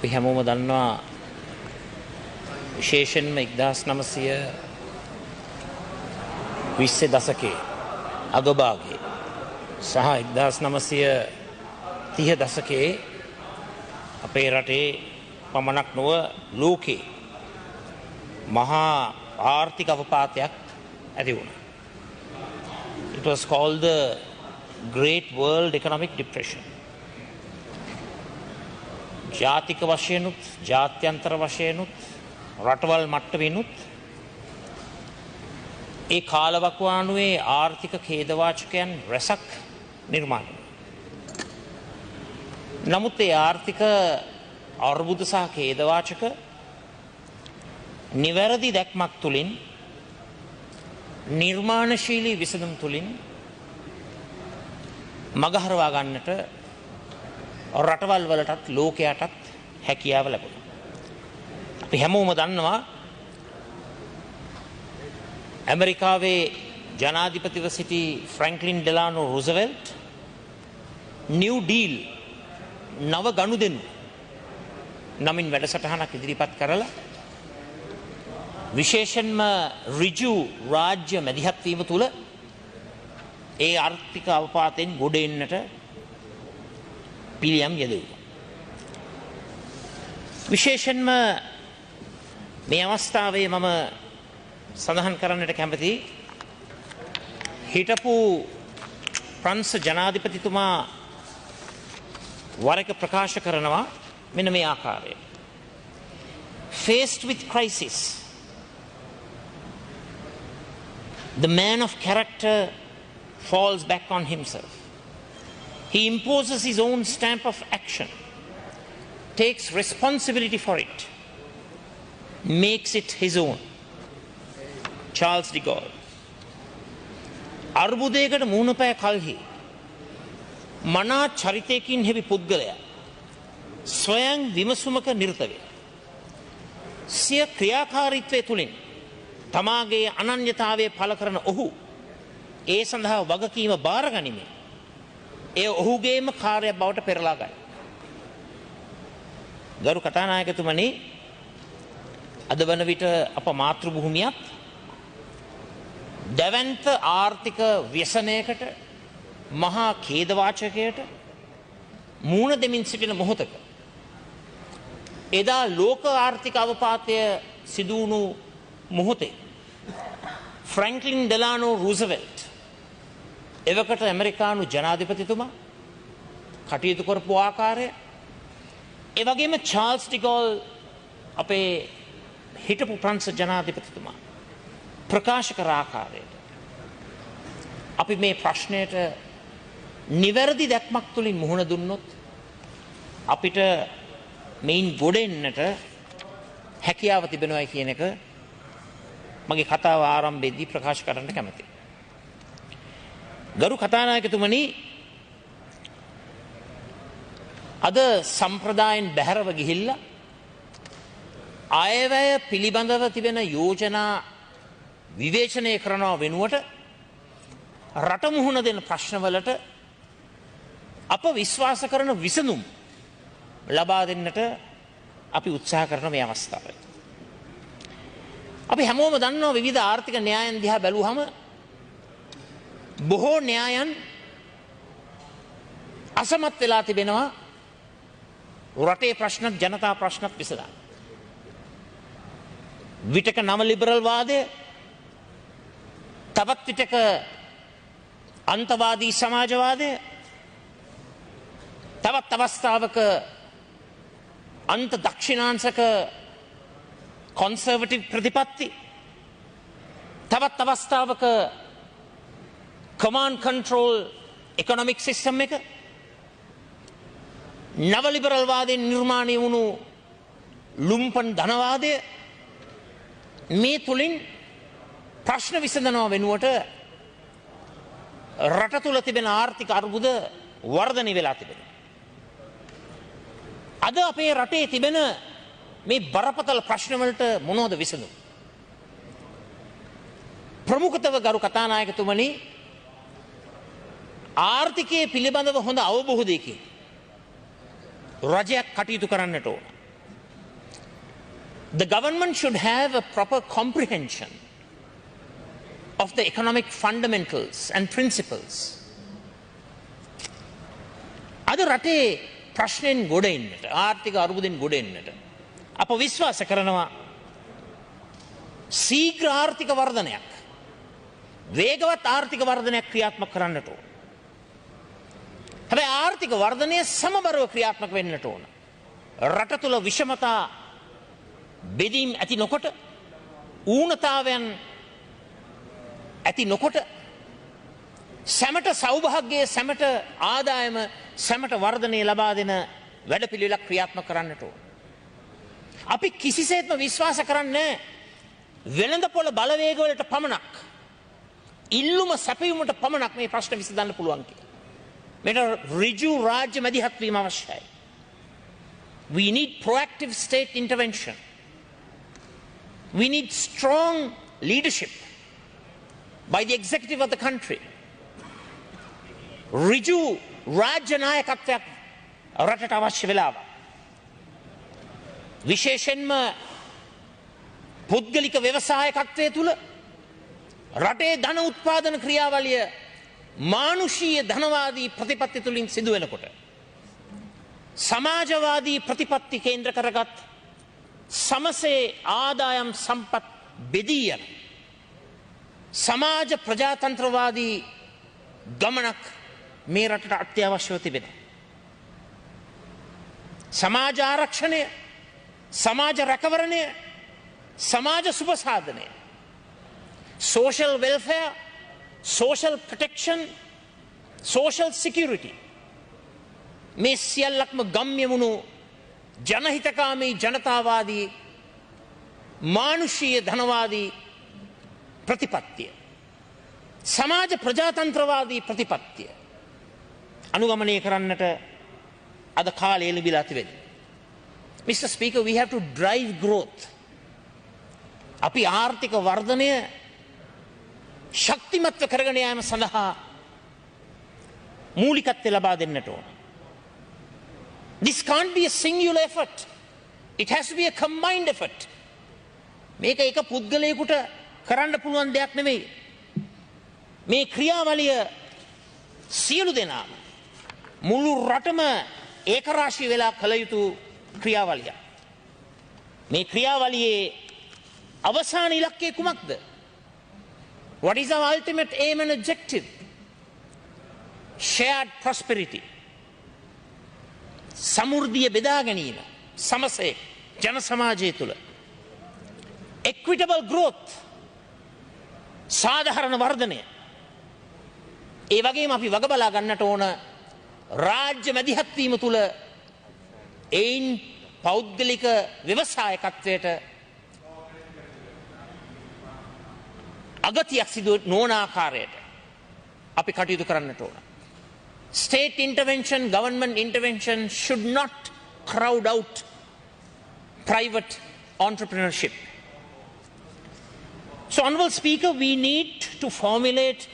අපි හැමෝම දන්නවා විශේෂයෙන්ම 1920 දශකයේ අගභාගයේ සහ 1930 දශකයේ අපේ රටේ පමණක් නොව ලෝකේ මහා ආර්ථික අවපාතයක් ඇති වුණා. It was called the Great World Economic Depression. ජාතික වශයෙන්ුත් ජාත්‍යන්තර වශයෙන්ුත් රටවල් මට්ටමිනුත් ඒ කාලවකවානුවේ ආර්ථික ඛේදවාචකයන් රැසක් නිර්මාණය. නමුත් ඒ ආර්ථික අර්බුද සහ ඛේදවාචක නිවැරදි දැක්මක් තුළින් නිර්මාණශීලී විසඳුම් තුළින් මගහරවා ගන්නට රටවල් වලටත් ලෝකයටත් හැකියාව ලැබුණා. අපි හැමෝම දන්නවා ඇමරිකාවේ ජනාධිපතිව සිටි ෆ්‍රැන්ක්ලින් ඩෙලානෝ රූසවෙල්ට් නිව් ඩීල් නව ගනුදෙනු නමින් වැඩසටහනක් ඉදිරිපත් කරලා විශේෂයෙන්ම ඍජු රාජ්‍ය මැදිහත් වීම තුළ ඒ ආර්ථික අවපාතයෙන් ගොඩ එන්නට පිළියම් යෙදුවා. විශේෂයෙන්ම මේ අවස්ථාවේ මම සඳහන් කරන්නට කැමති හිටපු ප්‍රංශ ජනාධිපතිතුමා වර එක ප්‍රකාශ කරනවා මෙන්න මේ ආකාරයට. Faced with crisis, the man of character falls back on himself. He imposes his own stamp of action, takes responsibility for it, makes it his own. Charles de Gaulle. අර්බුදයකට මුහුණ පෑ කල්හි මනා චරිතයකින් හෙබි පුද්ගලයා ස්වයං විමසුමක නිරත වේ. සිය ක්‍රියාකාරීත්වය තුළින් තමාගේ අනන්‍යතාවය පළ කරන ඔහු ඒ සඳහා වගකීම බාර ගනිමින් ඒ ඔහුගේම කාර්යයක් බවට පෙරලා ගයි. ගරු කතානායකතුමනි, අද වන විට අප මාතෘ භූමියත් දැවැන්ත ආර්ථික ව්‍යසනයකට මහා ඛේදවාචකයට මූණ දෙමින් සිටින මොහොතක එදා ලෝක ආර්ථික අවපාතය සිදු වුණු මොහොතේ ෆ්‍රැන්ක්ලින් ඩෙලානෝ රූසවෙල්ට් එවකට ඇමරිකානු ජනාධිපතිතුමා කටයුතු කරපු ආකාරය, ඒ වගේම චාල්ස් ඩි ගෝල් අපේ හිටපු ප්‍රංශ ජනාධිපතිතුමා ප්‍රකාශ කර ආකාරයට අපි මේ ප්‍රශ්නයට නිවැරදි දැක්මක් තුළින් මුහුණ දුන්නොත් අපිට මෙයින් ගොඩ එන්නට හැකියාව තිබෙනවා කියන එක මගේ කතාව ආරම්භයේදී ප්‍රකාශ කරන්න කැමතියි. ගරු කතානායකතුමනි, අද සම්ප්‍රදායෙන් බැහැරව ගිහිල්ලා අයවැය පිළිබඳව තිබෙන යෝජනා විවේචනය කරනවා වෙනුවට රට මුහුණ දෙන ප්‍රශ්නවලට අප විශ්වාස කරන විසඳුම් ලබා දෙන්නට අපි උත්සාහ කරන මේ අවස්ථාවේ අපි හැමෝම දන්නවා විවිධ ආර්ථික න්‍යායන් දිහා බැලුවහම බොහෝ න්‍යායන් අසමත් වෙලා තිබෙනවා රටේ ප්‍රශ්නත් ජනතා ප්‍රශ්නත් විසඳා. විටක නව ලිබරල් වාදය, තවත් විටක අන්තවාදී සමාජවාදය, තවත් අවස්ථාවක අන්ත දක්ෂිණාංශක කොන්සර්වටිව් ප්‍රතිපත්ති, තවත් අවස්ථාවක කමාන්ඩ් කන්ට්‍රෝල් ඉකොනොමික් සිස්ටම් එක, නව ලිබරල් වාදයෙන් නිර්මාණය වුණු ලුම්පන් ධනවාදය, මේ තුලින් ප්‍රශ්න විසඳනවා වෙනුවට රට තුල තිබෙන ආර්ථික අර්බුද වර්ධනය වෙලා තිබෙනවා. අද අපේ රටේ තිබෙන මේ බරපතල ප්‍රශ්න වලට මොනවද විසඳුම්? ප්‍රමුඛතව ගරු කතානායකතුමනි, ආර්ථිකයේ පිළිබඳව හොඳ අවබෝධයකින් රජයක් කටයුතු කරන්නට ඕන. The government should have a proper comprehension of the economic fundamentals and principles. අද රටේ ප්‍රශ්නෙන් ගොඩ එන්නට ආර්ථික අර්බුදෙන් ගොඩ එන්නට අප විශ්වාස කරනවා ශීඝ්‍ර ආර්ථික වර්ධනයක් වේගවත් ආර්ථික වර්ධනයක් ක්‍රියාත්මක කරන්නට ඕන. හැබැයි ආර්ථික වර්ධනය සමබරව ක්‍රියාත්මක වෙන්නට ඕන. රට තුළ විෂමතා බෙදීම් ඇති නොකොට ඌනතාවයන් ඇති නොකොට සැමට සෞභාග්‍යය සැමට ආදායම සැමට වර්ධනය ලබා දෙන වැඩපිළිවෙලක් ක්‍රියාත්මක කරන්නට ඕන. අපි කිසිසේත්ම විශ්වාස කරන්නේ වෙළඳපොළ බලවේගවලට පමණක් ඉල්ලුම සැපයීමට පමණක් මේ ප්‍රශ්න විසඳන්න පුළුවන් කියලා. මේට ඍජු රාජ්‍ය මැදිහත් වීම අවශ්‍යයි. We need proactive state intervention. We need strong leadership by the executive of the country. ඍජු රාජ්‍ය නායකත්වයක් රටට අවශ්‍ය වෙලාව. විශේෂයෙන්ම පුද්ගලික ව්‍යවසායකත්වය තුළ රටේ ධන උත්පාදන ක්‍රියාවලිය මානුෂීය ධනවාදී ප්‍රතිපත්ති තුළින් සිදු වෙනකොට සමාජවාදී ප්‍රතිපත්ති කේන්ද්‍ර කරගත් සමසේ ආදායම් සම්පත් බෙදී යන සමාජ ප්‍රජාතන්ත්‍රවාදී ගමනක් මේ රටට අත්‍යවශ්‍යව තිබෙනවා. සමාජ ආරක්ෂණය, සමාජ රැකවරණය, සමාජ සුබසාධනය, social welfare, social protection, social security මේ සියල්ලක්ම ගම්‍ය වුණු ජනහිතකාමී ජනතාවාදී මානුෂීය ධනවාදී ප්‍රතිපත්තිය සමාජ ප්‍රජාතන්ත්‍රවාදී ප්‍රතිපත්තිය අනුගමනය කරන්නට අද කාලය ලැබිලා තිබෙනවා. Mr. Speaker, we have to drive growth. අපි ආර්ථික වර්ධනය ශක්තිමත්ව කරගෙන යාම සඳහා මූලිකත්වය ලබා දෙන්නට ඕන. This can't be a singular effort. It has to be a combined effort. මේක එක පුද්ගලයෙකුට කරන්න පුළුවන් දෙයක් නෙමෙයි. මේ ක්‍රියාවලිය සියලු දෙනාම මුළු රටම ඒකරාශී වෙලා කළ යුතු ක්‍රියාවලියක්. මේ ක්‍රියාවලියේ අවසාන ඉලක්කය කුමක්ද? What is our ultimate aim and objective? Shared prosperity. සමෘද්ධිය බෙදා ගැනීම සමසේ ජන සමාජය තුළ. Equitable growth. සාධාරණ වර්ධනය. ඒ වගේම අපි වග බලා ගන්නට ඕන රාජ්‍ය මැදිහත් වීම තුළ එයින් පෞද්ගලික ව්‍යවසායකත්වයට අගතියක් සිදු නොවන ආකාරයට අපි කටයුතු කරන්නට ඕන. State intervention, government intervention should not crowd out private entrepreneurship. So, Honourable Speaker, we need to formulate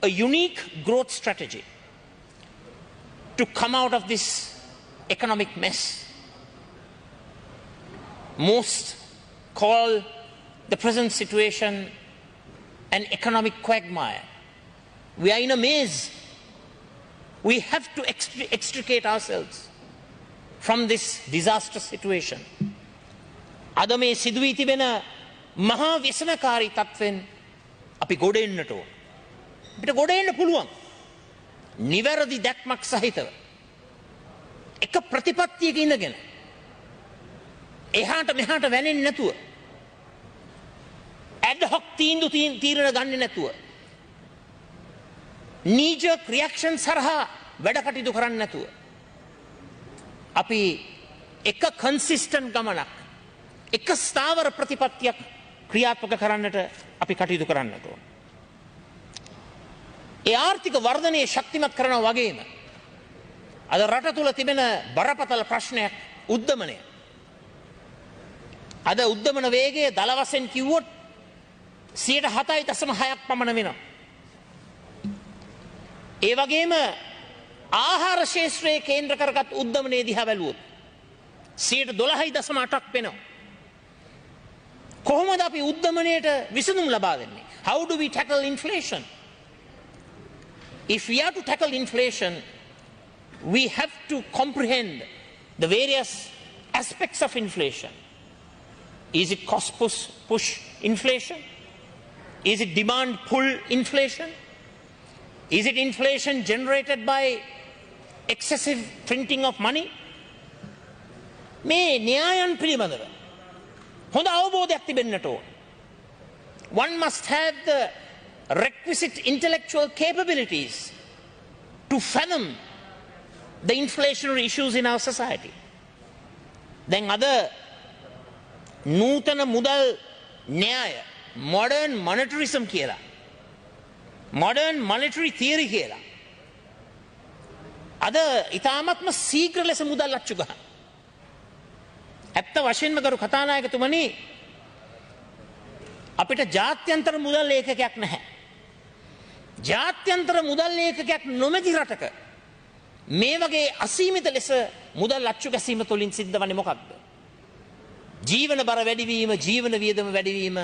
a unique growth strategy to come out of this economic mess. Most call the present situation an economic quagmire. We are in a maze. We have to extricate ourselves from this disastrous situation. අද මේ සිදුවී තිබෙන මහා ව්‍යසනකාරී තත්ත්වෙන් අපි ගොඩ එන්නට ඕන. අපිට ගොඩ එන්න පුළුවන්. නිවැරදි දැක්මක් සහිතව. එක ප්‍රතිපත්තියක ඉඳගෙන එහාට මෙහාට වැනෙන්නේ නැතුව ad hoc තීරණ ගන්නේ නැතුව knee jerk reaction සරහා වැඩ කටයුතු කරන්නේ නැතුව අපි එක consistent ගමනක් එක ස්ථාවර ප්‍රතිපත්තියක් ක්‍රියාත්මක කරන්නට අපි කටයුතු කරන්නට ඕන. ඒ ආර්ථික වර්ධනය ශක්තිමත් කරනවා වගේම අද රට තුළ තිබෙන බරපතල ප්‍රශ්නයක් උද්දමනය. අද උද්දමන වේගය දල වශයෙන් කිව්වොත් 7.6ක් පමණ වෙනවා. ඒ වගේම ආහාර ශේෂ්ත්‍රයේ කේන්ද්‍ර කරගත් උද්දමනයේ දිහා බැලුවොත් 12.8ක් වෙනවා. කොහොමද අපි උද්දමනයට විසඳුම් ලබා දෙන්නේ? How do we tackle inflation? If we are to tackle inflation, we have to comprehend the various aspects of inflation. Is it cost push inflation? Is it demand pull inflation? Is it inflation generated by excessive printing of money? මේ න්‍යායන් පිළිබඳව හොඳ අවබෝධයක් තිබෙන්නට ඕන. One must have the requisite intellectual capabilities to fathom the inflationary issues in our society. දැන් අද නූතන මුදල් න්‍යාය modern monetarism කියලා modern monetary theory කියලා අද ඊටාත්ම ශීඝ්‍ර ලෙස මුදල් අච්චු ගන්න. ඇත්ත වශයෙන්ම කරු කතානායකතුමනි අපිට ජාත්‍යන්තර මුදල් ලේඛකයක් නැහැ. ජාත්‍යන්තර මුදල් ලේඛකයක් නොමැති රටක මේ වගේ අසීමිත ලෙස මුදල් අච්චු ගැසීම තුළින් සිද්ධ වන්නේ මොකක්ද? ජීවන බර වැඩිවීම, ජීවන වියදම වැඩිවීම,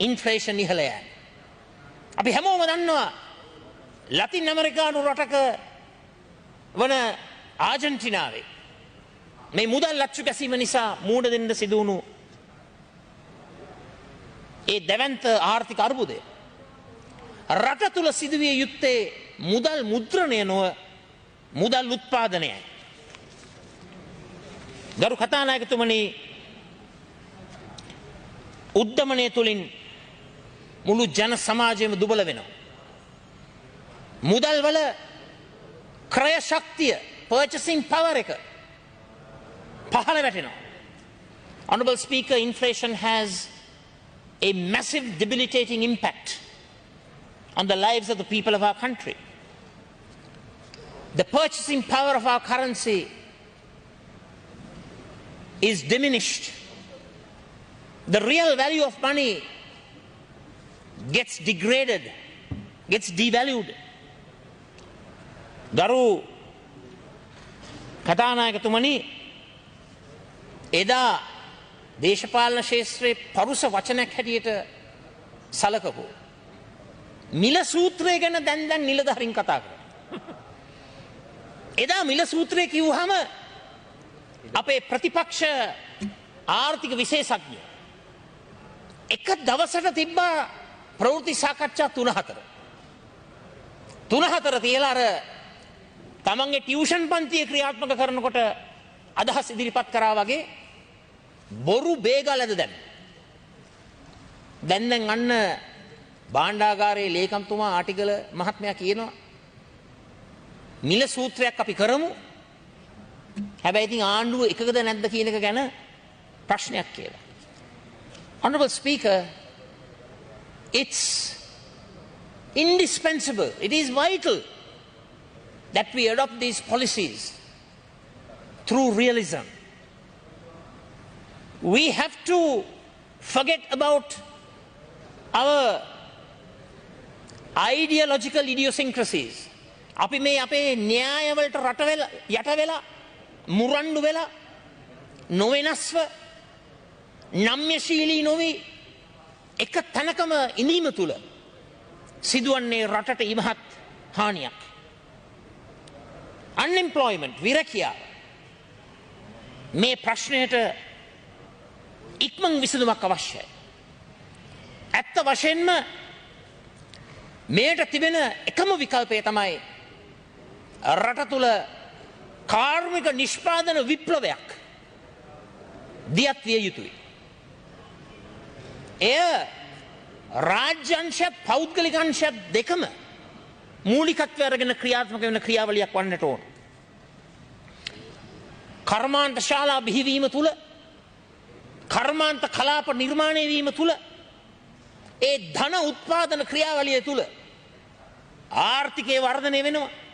ඉන්ෆ්ලේෂන් ඉහළ යෑම. අපි හැමෝම දන්නවා ලතින් ඇමරිකානු රටක වන ආජන්ටිනාවේ මේ මුදල් අච්චු ගැසීම නිසා මූණ දෙන්න සිදු වුණු ඒ දැවැන්ත ආර්ථික අර්බුදය රට තුල සිදුවිය යුත්තේ මුදල් මුද්‍රණය නොව මුදල් උත්පාදනයයි. ගරු කතානායකතුමනි උද්දමනය තුළින් මුළු ජන සමාජයම දුබල වෙනවා. මුදල් වල ක්‍රය ශක්තිය purchasing power එක පහළ වැටෙනවා. Honorable Speaker, inflation has a massive debilitating impact on the lives of the people of our country. The purchasing power of our currency is diminished. The real value of money gets degraded, gets devalued. ගරු කතානායකතුමනි එදා දේශපාලන ශාස්ත්‍රයේ පරුස වචනයක් හැටියට සලකපු මිල සූත්‍රය ගැන දැන් නිලධාරීන් කතා කරනවා. එදා මිල සූත්‍රය කිව්වහම අපේ ප්‍රතිපක්ෂ ආර්ථික විශේෂඥ එක දවසට තිබ්බා ප්‍රවෘත්ති සාකච්ඡා 3-4 තියලා අර තමන්ගේ ටියුෂන් පන්තිය ක්‍රියාත්මක කරනකොට අදහස් ඉදිරිපත් කරා වගේ බොරු බේගලද දැන් අන්න භාණ්ඩාගාරයේ ලේකම්තුමා ආටිගල මහත්මයා කියනවා මිල සූත්‍රයක් අපි කරමු. හැබැයි ඉතින් ආණ්ඩුව එකකද නැද්ද කියන එක ගැන ප්‍රශ්නයක් කියලා. Honorable Speaker, it's indispensable, it is vital that we adopt these policies through realism. We have to forget about our ideological idiosyncrasies. අපි මේ අපේ න්‍යායවලට රට වෙලා යට වෙලා මුරණ්ඩු වෙලා නොවෙනස්ව නම්‍යශීලී නොවි එක තැනකම ඉඳීම තුල සිදුවන්නේ රටට ඉමහත් හානියක්. Unemployment, විරකියාව මේ ප්‍රශ්නයට ඉක්මන් විසඳුමක් අවශ්‍යයි. ඇත්ත වශයෙන්ම මේට තිබෙන එකම විකල්පය තමයි රට තුල කාර්මික නිෂ්පාදන විප්ලවයක් දියත් විය යුතුයි. එය රාජ්‍ය අංශයත් පෞද්ගලික අංශයත් දෙකම මූලිකත්වය අරගෙන ක්‍රියාත්මක වෙන ක්‍රියාවලියක් වන්නට ඕන. කර්මාන්ත ශාලා බිහිවීම තුල කර්මාන්ත කලාප නිර්මාණය වීම තුල ඒ ධන උත්පාදන ක්‍රියාවලිය තුල ආර්ථිකය වර්ධනය වෙනවා.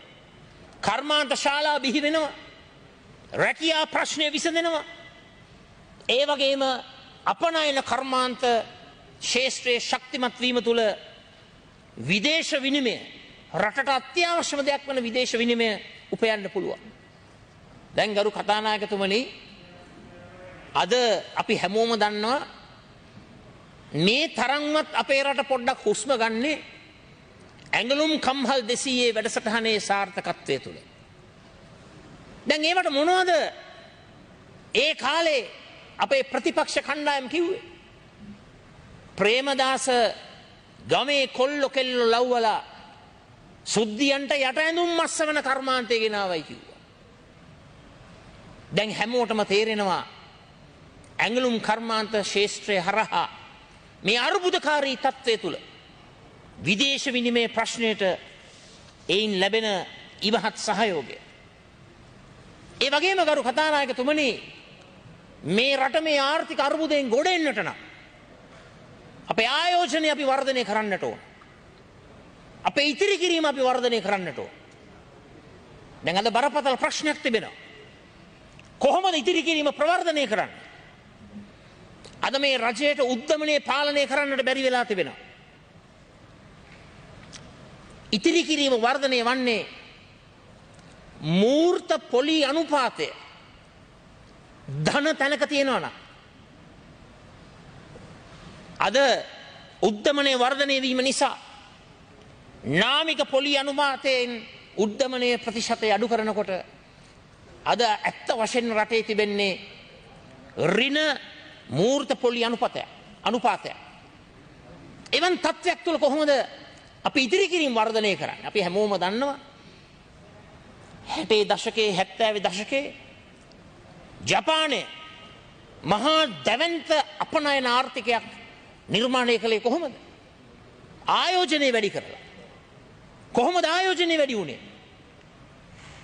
කර්මාන්ත ශාලා බිහි වෙනවා. රැකියා ප්‍රශ්නය විසඳෙනවා. ඒ වගේම අපනයන කර්මාන්ත ශාස්ත්‍රයේ ශක්තිමත් වීම තුල විදේශ විනිමය රටට අත්‍යවශ්‍යම දෙයක් වන විදේශ විනිමය උපයන්න පුළුවන්. දැන් ගරු කතානායකතුමනි අද අපි හැමෝම දන්නවා මේ තරම්වත් අපේ රට පොඩ්ඩක් හුස්ම ගන්නේ ඇඟලුම් කම්හල් 200 වැඩසටහනේ සාර්ථකත්වය තුළ. දැන් ඒවට මොනවද ඒ කාලේ අපේ ප්‍රතිපක්ෂ කණ්ඩායම් කිව්වේ? ප්‍රේමදාස ගමේ කොල්ලො කෙල්ලො ලව්වලා සුද්ධියන්ට යට ඇඳුම් මස්සවන කර්මාන්තය ගෙනාවයි කිව්වා. දැන් හැමෝටම තේරෙනවා ඇඟලුම් කර්මාන්ත ශේෂ්ත්‍රය හරහා මේ අර්බුදකාරී තත්ත්වය තුළ විදේශ විනිමය ප්‍රශ්නයට එයින් ලැබෙන ඉවහත් සහයෝගය. ඒ වගේම ගරු කතානායකතුමනි, මේ රට මේ ආර්ථික අර්බුදයෙන් ගොඩ එන්නට නම් අපේ ආයෝජනය අපි වර්ධනය කරන්නට ඕන. අපේ ඉතිරි කිරීම අපි වර්ධනය කරන්නට ඕන. දැන් අද බරපතල ප්‍රශ්නයක් තිබෙනවා. කොහොමද ඉතිරි කිරීම ප්‍රවර්ධනය කරන්නේ? අද මේ රජයට උද්දමනය පාලනය කරන්නට බැරි වෙලා තිබෙනවා. ඉතිරි කිරීම වර්ධනය වන්නේ මූර්ත පොලි අනුපාතය ධන තැනක තියෙනවා නම්. අද උද්දමනය වර්ධනය වීම නිසා නාමික පොලි අනුපාතයෙන් උද්දමනය ප්‍රතිශතය අඩු කරනකොට අද ඇත්ත වශයෙන් රටේ තිබෙන්නේ ඍණ මූර්ත පොලි අනුපාතයක්. එවන් තත්ත්වයක් තුළ කොහොමද අපි ඉදිරි කිරීම වර්ධනය කරන්නේ? අපි හැමෝම දන්නවා 60 දශකයේ 70 දශකයේ ජපානයේ මහා දැවැන්ත අපනයන ආර්ථිකයක් නිර්මාණය කළේ කොහොමද? ආයෝජනය වැඩි කරලා. කොහොමද ආයෝජනය වැඩි වුණේ?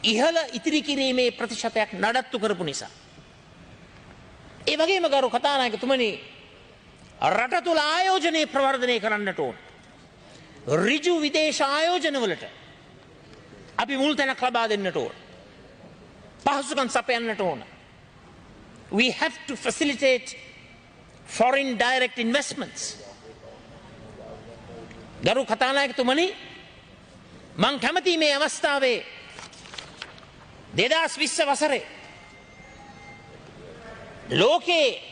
ඉහළ ඉතිරි කිරීමේ ප්‍රතිශතයක් නඩත්තු කරපු නිසා. ඒ වගේම ගරු කතානායකතුමනි, රට තුළ ආයෝජනය ප්‍රවර්ධනය කරන්නට ඕන. ඍජු විදේශ ආයෝජනවලට අපි මුල් තැනක් ලබා දෙන්නට ඕන. පහසුකම් සපයන්නට ඕන. We have to facilitate foreign direct investments. ගරු කතානායකතුමනි, මං කැමති මේ අවස්ථාවේ 2020 වසරේ ලෝකේ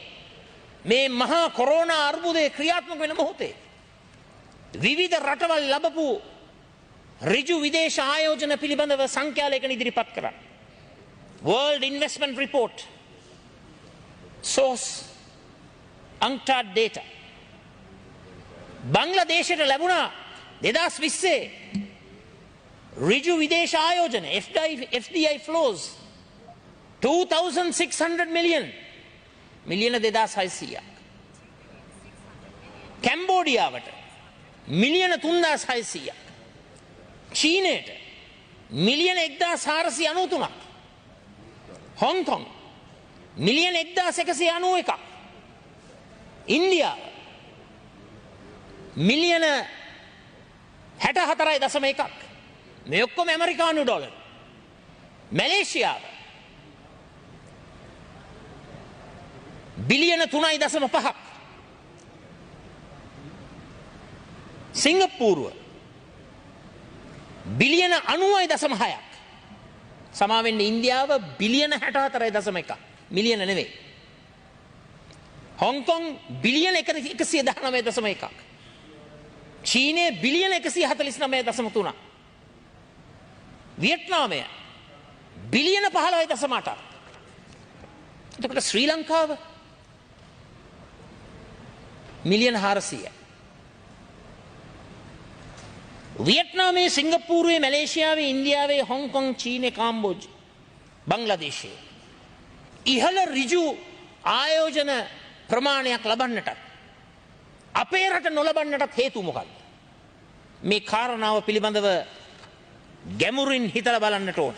මේ මහා කොරෝනා අර්බුදයේ ක්‍රියාත්මක වෙන මොහොතේ විවිධ රටවල් ලැබපු ඍජු විදේශ ආයෝජන පිළිබඳව සංඛ්‍යාලයක ඉදිරිපත් කරන්න. World Investment Report, source UNCTAD data. බංග්ලාදේශයට ලැබුණා 2020 ඍජු විදේශ ආයෝජන FDI flows 2600 million මිලියන 2600ක්. කැම්බෝඩියාවට මිලියන 3600ක්. චීනයට මිලියන 1493ක්. හොංකොං මිලියන 1191ක්. ඉන්දියාව මිලියන 64.1ක්. මේ ඔක්කොම ඇමරිකානු ඩොලර්. මැලේසියාව බිලියන 3.5ක්. සිංගප්පූරුව බිලියන 90.6ක්. සමාවෙන්න ඉන්දියාව බිලියන 64.1ක්. මිලියන නෙවෙයි. හොංකොං බිලියන 119.1ක්. චීනය බිලියන 149.3ක්. වියට්නාමය බිලියන 15.8ක්. එතකොට ශ්‍රී ලංකාව මිලියන 400යි. වියට්නාමයේ, සිංගප්පූරුවේ, මැලේසියාවේ, ඉන්දියාවේ, හොංකොං, චීනය, කාම්බෝජ, බංග්ලාදේශයේ ඉහළ ඍජු ආයෝජන ප්‍රමාණයක් ලබන්නට අපේ රට නොලබන්නටත් හේතු මොකක්ද? මේ කාරණාව පිළිබඳව ගැඹුරින් හිතලා බලන්නට ඕන.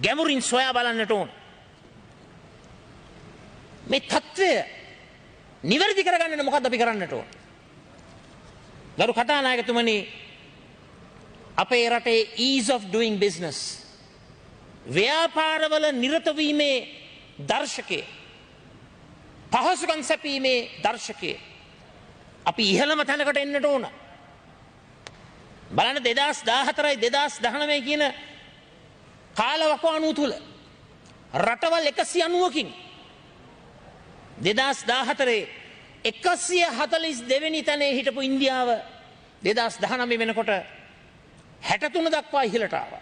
ගැඹුරින් සොයා බලන්නට ඕන. මේ තත්ත්වය නිවැරදි කරගන්න මොකක්ද අපි කරන්නට ඕන? ගරු කතානායකතුමනි, අපේ රටේ ease of doing business ව්‍යාපාරවල නිරත වීමේ දර්ශකය, පහසුකම් සැපීමේ දර්ශකය අපි ඉහළම තැනකට එන්නට ඕන. බලන්න 2014යි 2019 කියන කාලවකවානුව තුල රටවල් 190කින් 2014 142 වෙනි තැනේ හිටපු ඉන්දියාව 2019 වෙනකොට 63 දක්වා ඉහළට ආවා.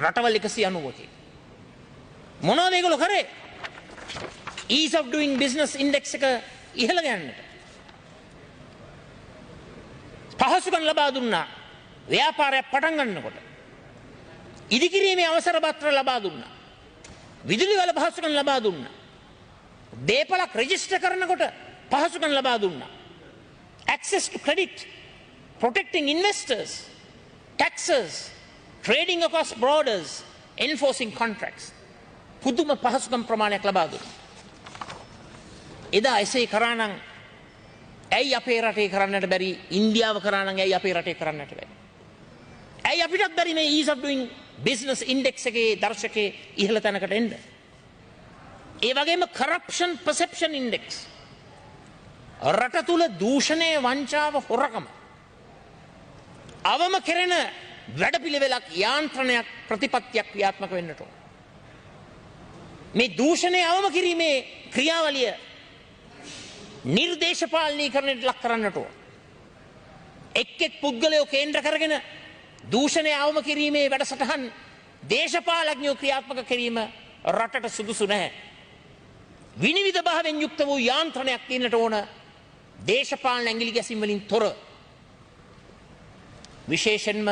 රටවල් 190කින්. මොනවද මේගොල්ලෝ කරේ? ease of doing business index එක ඉහළ ගන්නට. පහසුකම් ලබා දුන්නා. ව්‍යාපාරයක් පටන් ගන්නකොට. ඉදිකිරීමේ අවසර පත්‍ර ලබා දුන්නා. විදුලි වල පහසුකම් ලබා දුන්නා. දේපලක් රෙජිස්ටර් කරනකොට පහසුකම් ලබා දුන්නා. access to credit, protecting investors, taxes, trading across borders, enforcing contracts. පුදුම පහසුකම් ප්‍රමාණයක් ලබා දුන්නා. එදා එසේ කරා නම් ඇයි අපේ රටේ කරන්නට බැරි? ඉන්දියාව කරා නම් ඇයි අපේ රටේ කරන්නට බැරි? ඇයි අපිටත් බැරි මේ ease of doing business index එකේ දර්ශකයේ ඉහළ තැනකට එන්න? ඒ වගේම corruption perception index, රට තුල දූෂණය, වංචාව, හොරකම අවම කෙරෙන වැඩපිළිවෙලක්, යාන්ත්‍රණයක්, ප්‍රතිපත්තියක් ක්‍රියාත්මක වෙන්නට ඕන. මේ දූෂණය අවම කිරීමේ ක්‍රියාවලිය නිර්දේශපාලනීකරණයට ලක් කරන්නට ඕන. එක් පුද්ගලයෝ කේන්ද්‍ර කරගෙන දූෂණය අවම කිරීමේ වැඩසටහන් දේශපාලඥයෝ ක්‍රියාත්මක කිරීම රටට සුදුසු නැහැ. විනිවිද භාවයෙන් යුක්ත වූ යාන්ත්‍රණයක් තියෙන්නට ඕන, දේශපාලන ඇඟිලි ගැසීම් වලින් තොර. විශේෂයෙන්ම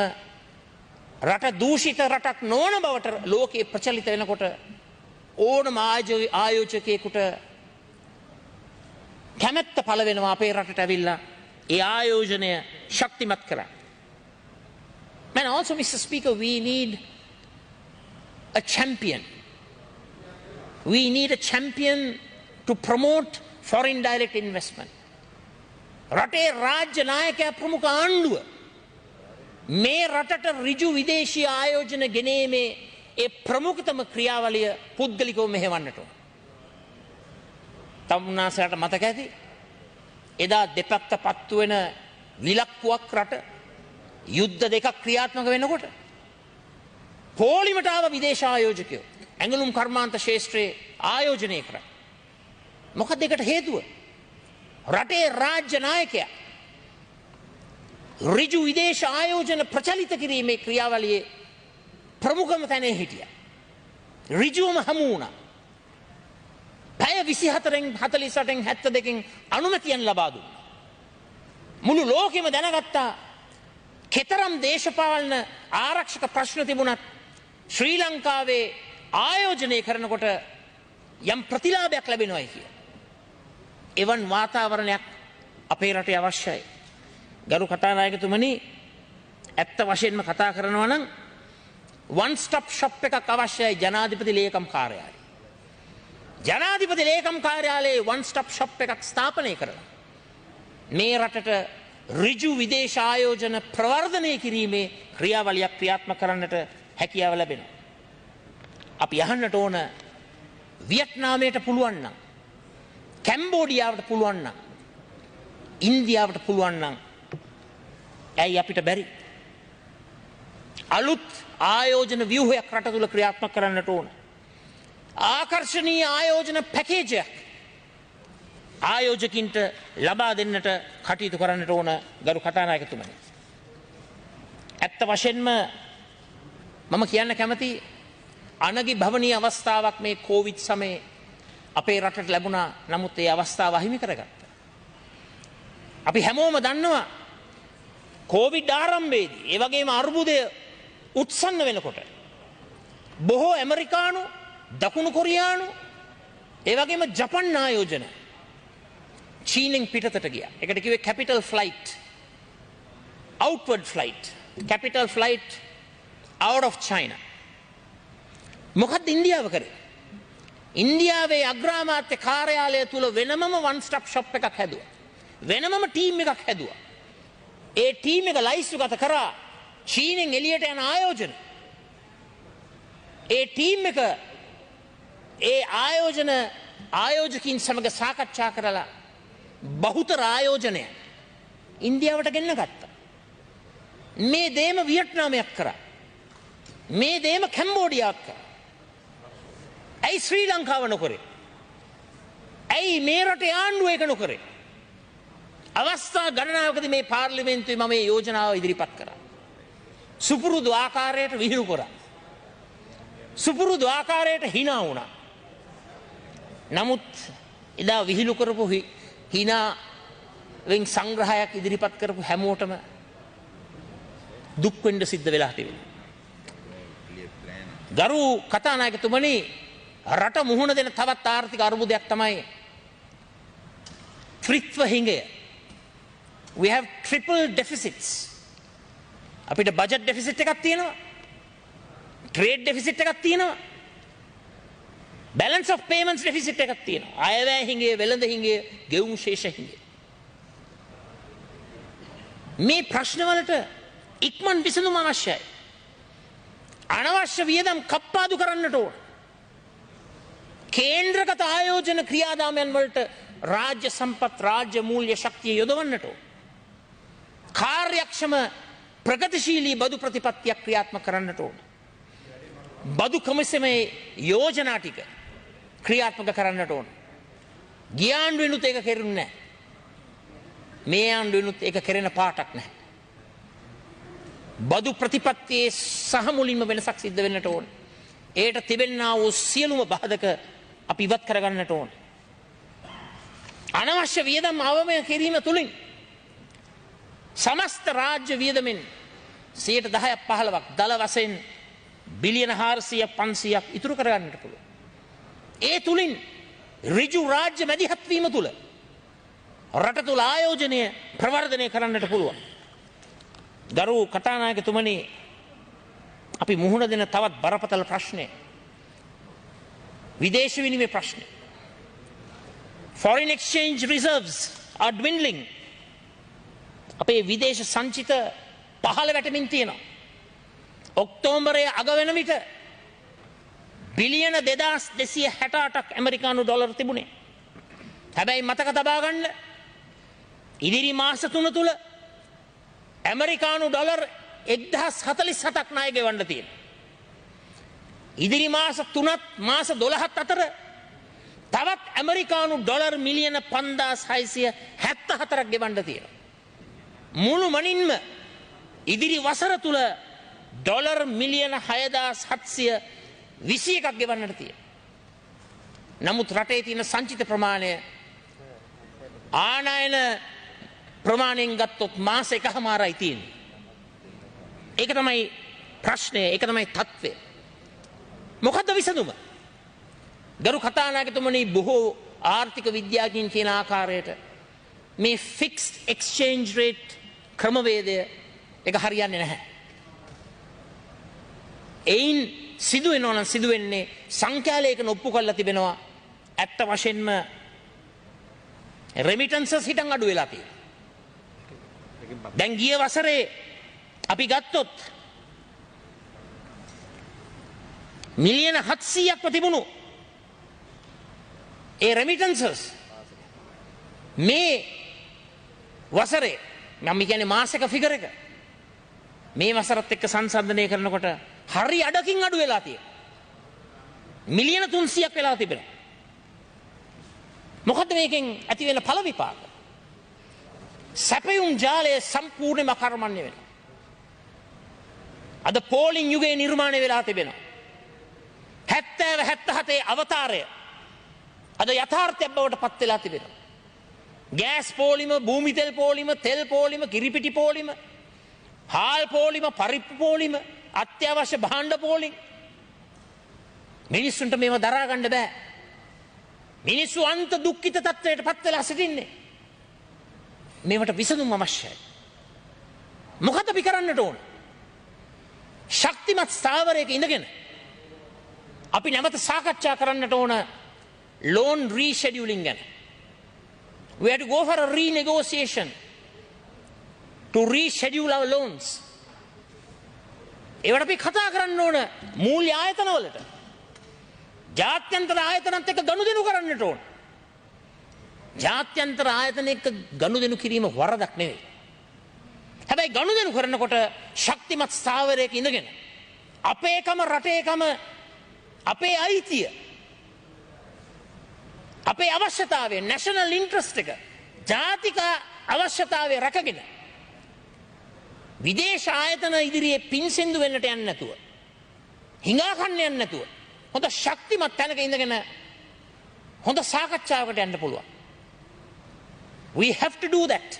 රට දූෂිත රටක් නොවන බවට ලෝකයේ ප්‍රචලිත වෙනකොට ඕනම ආයෝජකයෙකුට කැමැත්ත පළ වෙනවා අපේ රටට ඇවිල්ලා ඒ ආයෝජනය ශක්තිමත් කරන්න. And also, Mr. Speaker, we need a champion. We need a champion to promote foreign direct investment. රටේ රාජ්‍ය නායකයා ප්‍රමුඛ ආණ්ඩුව මේ රටට ඍජු විදේශීය ආයෝජන ගෙනීමේ ඒ ප්‍රමුඛතම ක්‍රියාවලිය පුද්ගලිකව මෙහෙවන්නට ඕන. තමුන්නාසලට මතක ඇති එදා දෙපැත්ත පත්තු වෙන විලක්කුවක් රට යුද්ධ දෙකක් ක්‍රියාත්මක වෙනකොට පොලිමට ආව විදේශ ආයෝජකයෝ ඇඟලුම් කර්මාන්ත ශාස්ත්‍රයේ ආයෝජනය කරා. මොකද ඒකට හේතුව? රටේ රාජ්‍ය නායකයා ඍජු විදේශ ආයෝජන ප්‍රචලිත කිරීමේ ක්‍රියාවලියේ ප්‍රමුඛම තැනේ හිටියා. ඍජුවම හමු වුණා. පැය 24න් 48න් 72න් අනුමැතියන් ලබා දුන්නා. මුළු ලෝකෙම දැනගත්තා කෙතරම් දේශපාලන ආරක්ෂක ප්‍රශ්න තිබුණත් ශ්‍රී ලංකාවේ ආයෝජනය කරනකොට යම් ප්‍රතිලාභයක් ලැබෙනවායි කිය. එවන් වාතාවරණයක් අපේ රටේ අවශ්‍යයි. ගරු කතානායකතුමනි, ඇත්ත වශයෙන්ම කතා කරනවා නම් one stop shop එකක් අවශ්‍යයි ජනාධිපති ලේකම් කාර්යාලය. ජනාධිපති ලේකම් කාර්යාලයේ one stop shop එකක් ස්ථාපනය කරලා මේ රටට ඍජු විදේශ ආයෝජන ප්‍රවර්ධනය කිරීමේ ක්‍රියාවලියක් ක්‍රියාත්මක කරන්නට හැකියාව ලැබෙනවා. අපි අහන්නට ඕන වියට්නාමයට පුළුවන් නම්, කැම්බෝඩියාවට පුළුවන් නම්, ඉන්දියාවට පුළුවන් නම් ඇයි අපිට බැරි? අලුත් ආයෝජන ව්‍යුහයක් රට තුල ක්‍රියාත්මක කරන්නට ඕන. ආකර්ශනීය ආයෝජන පැකේජයක් ආයෝජකින්ට ලබා දෙන්නට කටයුතු කරන්නට ඕන. ගරු කතානායකතුමනි, ඇත්ත වශයෙන්ම මම කියන්න කැමති අනගි භවනීය අවස්ථාවක් මේ කොවිඩ් සමයේ අපේ රටට ලැබුණා. නමුත් ඒ අවස්ථාව අහිමි කරගත්තා. අපි හැමෝම දන්නවා කොවිඩ් ආරම්භයේදී, ඒ වගේම අර්බුදය උත්සන්න වෙනකොට බොහෝ ඇමරිකානු, දකුණු කොරියානු, ඒ වගේම ජපන් ආයෝජන චීනෙන් පිටතට ගියා. ඒකට කිව්වේ capital flight, outward flight, capital flight out of China. මොකක්ද ඉන්දියාව කරේ? ඉන්දියාවේ අග්‍රාමාත්‍ය කාර්යාලය තුල වෙනමම one stop shop එකක් හැදුවා. වෙනමම ටීම් එකක් හැදුවා. ඒ ටීම් එක ලයිස්තුගත කරා චීනෙන් එළියට යන ආයෝජන. ඒ ටීම් එක ඒ ආයෝජකින් සමග සාකච්ඡා කරලා බහුතර ආයෝජනය ඉන්දියාවට ගෙන්න ගත්තා. මේ දේම වියට්නාමයක් කරා. මේ දේම කැම්බෝඩියාවක් කරා. ඇයි ශ්‍රී ලංකාව නොකරේ? ඇයි මේ රටේ ආණ්ඩුව ඒක නොකරේ? අවස්ථා ගණනාවකදී මේ පාර්ලිමේන්තුවේ මම මේ යෝජනාව ඉදිරිපත් කරා. සුපුරුදු ආකාරයට විහිළු කරා. සුපුරුදු ආකාරයට hina වුණා. නමුත් එදා විහිළු කරපු hina වෙන් සංග්‍රහයක් ඉදිරිපත් කරපු හැමෝටම දුක් වෙන්න සිද්ධ වෙලා තිබෙනවා. ගරු කතානායකතුමනි, රට මුහුණ දෙන තවත් ආර්ථික අර්බුදයක් තමයි ත්‍රිත්ව හිඟය. We have triple deficits. අපිට බජට් ඩෙෆිසිට් එකක් තියෙනවා. ට්‍රේඩ් ඩෙෆිසිට් එකක් තියෙනවා. බැලන්ස් ඔෆ් පේමන්ට්ස් ඩෙෆිසිට් එකක් තියෙනවා. අයවැය හිඟය, වෙළඳ හිඟය, ගෙවුම් ශේෂ හිඟය. මේ ප්‍රශ්නවලට ඉක්මන් විසඳුම අවශ්‍යයි. අනවශ්‍ය වියදම් කප්පාදු කරන්නට ඕන. කේන්ද්‍රගත ආයෝජන ක්‍රියාදාමයන් වලට රාජ්‍ය සම්පත්, රාජ්‍ය මූල්‍ය ශක්තිය යොදවන්නට ඕන. කාර්යක්ෂම ප්‍රගතිශීලී බදු ප්‍රතිපත්තියක් ක්‍රියාත්මක කරන්නට ඕන. බදු කොමිසමේ යෝජනා ටික ක්‍රියාත්මක කරන්නට ඕන. ගිය ආණ්ඩුවෙනුත් ඒක කෙරුන්නේ නැහැ. මේ ආණ්ඩුවෙනුත් ඒක කෙරෙන පාටක් නැහැ. බදු ප්‍රතිපත්තියේ සහ මුලින්ම වෙනසක් සිද්ධ වෙන්නට ඕන. ඒට තිබෙන්නා වූ සියලුම බාධක අපි ඉවත් කරගන්නට ඕන. අනවශ්‍ය වියදම් අවමය කිරීම තුළින් සමස්ත රාජ්‍ය වියදමෙන් 10%ක් 15ක් දල වශයෙන් බිලියන 400ක් 500ක් ඉතුරු කරගන්නට පුළුවන්. ඒ තුලින් ඍජු රාජ්‍ය මැදිහත් වීම තුල රට තුල ආයෝජනය ප්‍රවර්ධනය කරන්නට පුළුවන්. දරු කතානායකතුමනි, අපි මුහුණ දෙන තවත් බරපතල ප්‍රශ්නය විදේශ විනිමය ප්‍රශ්නය. Foreign exchange reserves are dwindling. අපේ විදේශ සංචිත පහළ වැටමින් තියෙනවා. ඔක්තෝබරයේ අග වෙන විට බිලියන 2268ක් ඇමරිකානු ඩොලර් තිබුණේ. හැබැයි මතක තබා ගන්න, ඉදිරි මාස 3 තුල ඇමරිකානු ඩොලර් 1047ක් ණය ගෙවන්න තියෙනවා. ඉදිරි මාස 3ත් මාස 12ත් අතර තවත් ඇමරිකානු ඩොලර් මිලියන 5674ක් ගෙවන්න තියෙනවා. මුළු මනින්ම ඉදිරි වසර තුල ඩොලර් මිලියන 6721ක් ගෙවන්නට තියෙනවා. නමුත් රටේ තියෙන සංචිත ප්‍රමාණය ආනයන ප්‍රමාණයෙන් ගත්තොත් මාස එකමාරයි තියෙන්නේ. ඒක තමයි ප්‍රශ්නය, ඒක තමයි තත්ත්වය. මොකද්ද විසඳුම? ගරු කතානායකතුමනි, බොහෝ ආර්ථික විද්‍යාඥයින් කියන ආකාරයට මේ ෆික්ස්ඩ් එක්ස්චේන්ජ් රේට් ක්‍රමවේදය එක හරියන්නේ නැහැ. එයින් සිදුවෙනවා නම් සිදුවෙන්නේ සංඛ්‍යාලයකන ඔප්පු කරලා තිබෙනවා ඇත්ත වශයෙන්ම රෙමිටන්සස් හිටන් අඩු වෙලා තියෙනවා. දැන් ගිය වසරේ අපි ගත්තොත් මිලියන 700ක්ව තිබුණු ඒ රෙමිටන්සස් මේ වසරේ මම කියන්නේ මාසික ෆිගර් එක මේ වසරත් එක්ක සංසන්දනය කරනකොට හරි අඩකින් අඩු වෙලා තියෙනවා. මිලියන 300ක් වෙලා තිබෙනවා. මොකද්ද මේකෙන් ඇති වෙන ඵල විපාක? සැපයුම් ජාලය සම්පූර්ණයෙන්ම කර්මන්නේ වෙනවා. අද පෝලිං යුගයේ නිර්මාණය වෙලා තිබෙනවා. 70 77 අවතාරය අද යථාර්ථයක් බවට පත් වෙලා තිබෙනවා. ගෑස් පෝලිම, භූමි තෙල් පෝලිම, තෙල් පෝලිම, කිරිපිටි පෝලිම, හාල් පෝලිම, පරිප්පු පෝලිම, අත්‍යවශ්‍ය භාණ්ඩ පෝලිම. මිනිස්සුන්ට මේව දරා ගන්න බෑ. මිනිස්සු අන්ත දුක්ඛිත තත්ත්වයට පත් වෙලා සිටින්නේ. මේවට විසඳුම් අවශ්‍යයි. මොකද අපි කරන්නට ඕන? ශක්තිමත් ස්ථාවරයක ඉඳගෙන අපි නැවත සාකච්ඡා කරන්නට ඕන loan rescheduling ගැන. We have to go for a renegotiation to reschedule our loans. ඒවට අපි කතා කරන්න ඕන මූල්‍ය ආයතන වලට. ජාත්‍යන්තර ආයතනත් එක්ක ගනුදෙනු කරන්නට ඕන. ජාත්‍යන්තර ආයතන එක්ක ගනුදෙනු කිරීම වරදක් නෙවෙයි. හැබැයි ගනුදෙනු කරනකොට ශක්තිමත් ස්ථාවරයක ඉඳගෙන අපේකම රටේකම අපේ අයිතිය අපේ අවශ්‍යතාවය නැෂනල් ඉන්ට්‍රස්ට් එක ජාතික අවශ්‍යතාවය රැකගෙන විදේශ ආයතන ඉදිරියේ පින්සින්දු වෙන්නට යන්නේ නැතුව හිඟා කන්න යන්නේ නැතුව හොඳ ශක්තිමත් තැනක ඉඳගෙන හොඳ සාකච්ඡාවකට යන්න පුළුවන්. We have to do that.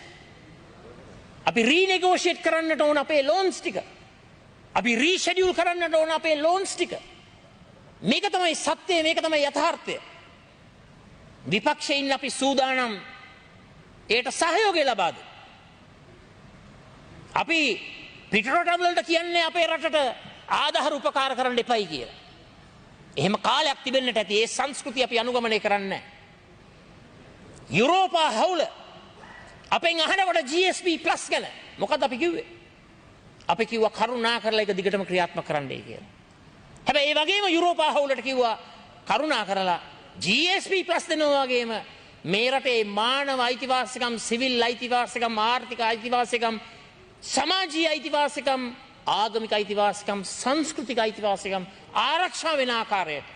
අපි රීනෙගෝෂিয়েට් කරන්නට ඕන අපේ ලෝන්ස් ටික. අපි රීෂෙඩියුල් කරන්නට ඕන අපේ ලෝන්ස් ටික. මේක තමයි සත්‍යය, මේක තමයි යථාර්ථය. විපක්ෂයෙන් අපි සූදානම් ඒට සහයෝගය ලබා දෙන්න. අපි පිටරටවල් වලට කියන්නේ අපේ රටට ආධාර උපකාර කරන්න එපයි කියලා. එහෙම කාලයක් තිබෙන්නට ඇති. ඒ සංස්කෘතිය අපි අනුගමනය කරන්නේ නැහැ. යුරෝපා හවුල අපෙන් අහනකොට GSP+ ගැන මොකද අපි කිව්වේ? අපි කිව්වා කරුණා කරලා ඒක දිගටම ක්‍රියාත්මක කරන්නයි කියලා. හැබැයි ඒ වගේම යුරෝපා හවුලට කිව්වා කරුණා කරලා GSP+ දෙනවා වගේම මේ රටේ මානව අයිතිවාසිකම්, සිවිල් අයිතිවාසිකම්, ආර්ථික අයිතිවාසිකම්, සමාජීය අයිතිවාසිකම්, ආගමික අයිතිවාසිකම්, සංස්කෘතික අයිතිවාසිකම් ආරක්ෂා වෙන ආකාරයට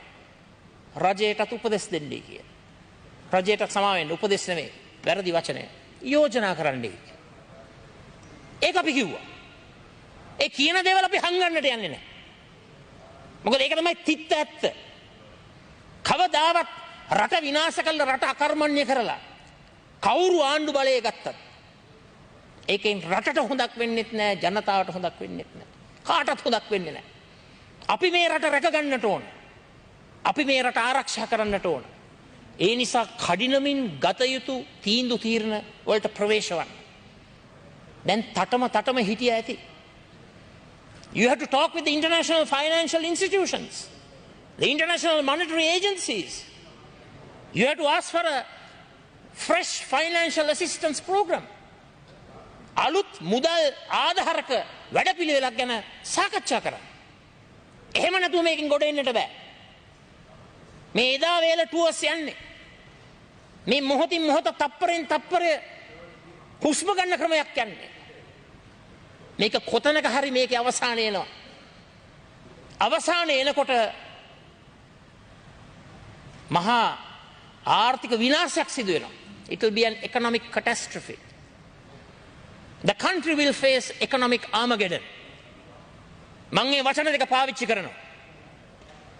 රජයටත් උපදෙස් දෙන්නේ කියලා. රජයට සමා වෙන්න උපදෙස් නෙමෙයි, වැරදි වචනය. යෝජනා කරන්නයි. ඒක අපි කිව්වා. ඒ කියන දේවල් අපි හංගන්නට යන්නේ නැහැ. මොකද ඒක තමයි තිත්ත ඇත්ත. කවදාවත් රට විනාශ කරලා රට අකර්මණ්‍ය කරලා කවුරු ආණ්ඩු බලය ගත්තත් ඒකෙන් රටට හොඳක් වෙන්නෙත් නැහැ, ජනතාවට හොඳක් වෙන්නෙත් නැහැ, කාටවත් හොඳක් වෙන්නේ නැහැ. අපි මේ රට රැක ගන්නට ඕන. අපි මේ රට ආරක්ෂා කරන්නට ඕන. ඒ නිසා කඩිනමින් ගත යුතු තීන්දුව තීරණ වලට ප්‍රවේශ වන්න. දැන් තටම හිටිය ඇති. You have to talk with the international financial institutions, the international monetary agencies. You have to ask for a fresh financial assistance program. අලුත් මුදල් ආධාරක වැඩපිළිවෙලක් ගැන සාකච්ඡා කරන්න. එහෙම නැතුව මේකෙන් ගොඩ එන්නට බෑ. මේ එදා වේල ටුවර්ස් යන්නේ. මේ මොහොතින් මොහොත තප්පරෙන් තප්පරය හුස්ම ගන්න ක්‍රමයක් යන්නේ. මේක කොතනක හරි මේකේ අවසානය එනවා. අවසානය එනකොට මහා ආර්ථික විනාශයක් සිදු වෙනවා. It will be an economic catastrophe. The country will face economic Armageddon. මම මේ වචන දෙක පාවිච්චි කරනවා.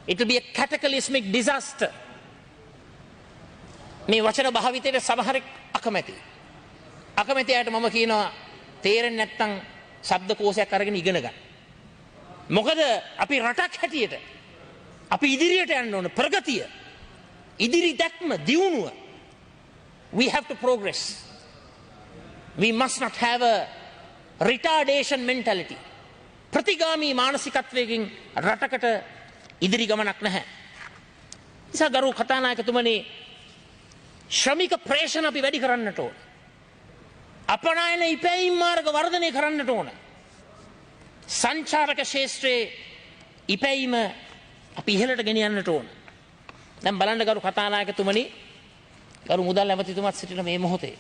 It will be a cataclysmic disaster. මේ වචන භාවිතයට සමහරෙක් අකමැති. අකමැතියට මම කියනවා තේරෙන්නේ නැත්නම් ශබ්දකෝෂයක් අරගෙන ඉගෙන ගන්න. මොකද අපි රටක් හැටියට අපි ඉදිරියට යන්න ඕන ප්‍රගතිය, ඉදිරි දැක්ම, දියුණුව. We have to progress. We must not have a retardation mentality. ප්‍රතිගාමී මානසිකත්වයකින් රටකට ඉදිරි ගමනක් නැහැ. නිසා ගරු කතානායකතුමනි, ශ්‍රමික ප්‍රේෂණ අපි වැඩි කරන්නට ඕන. අපනයන ඉපැයීම් මාර්ග වර්ධනය කරන්නට ඕන. සංචාරක ක්ෂේත්‍රයේ ඉපැයීම අපි ඉහළට ගෙනියන්නට ඕන. දැන් බලන්න ගරු කතානායකතුමනි, ගරු මුදල් ඇමතිතුමත් සිටින මේ මොහොතේ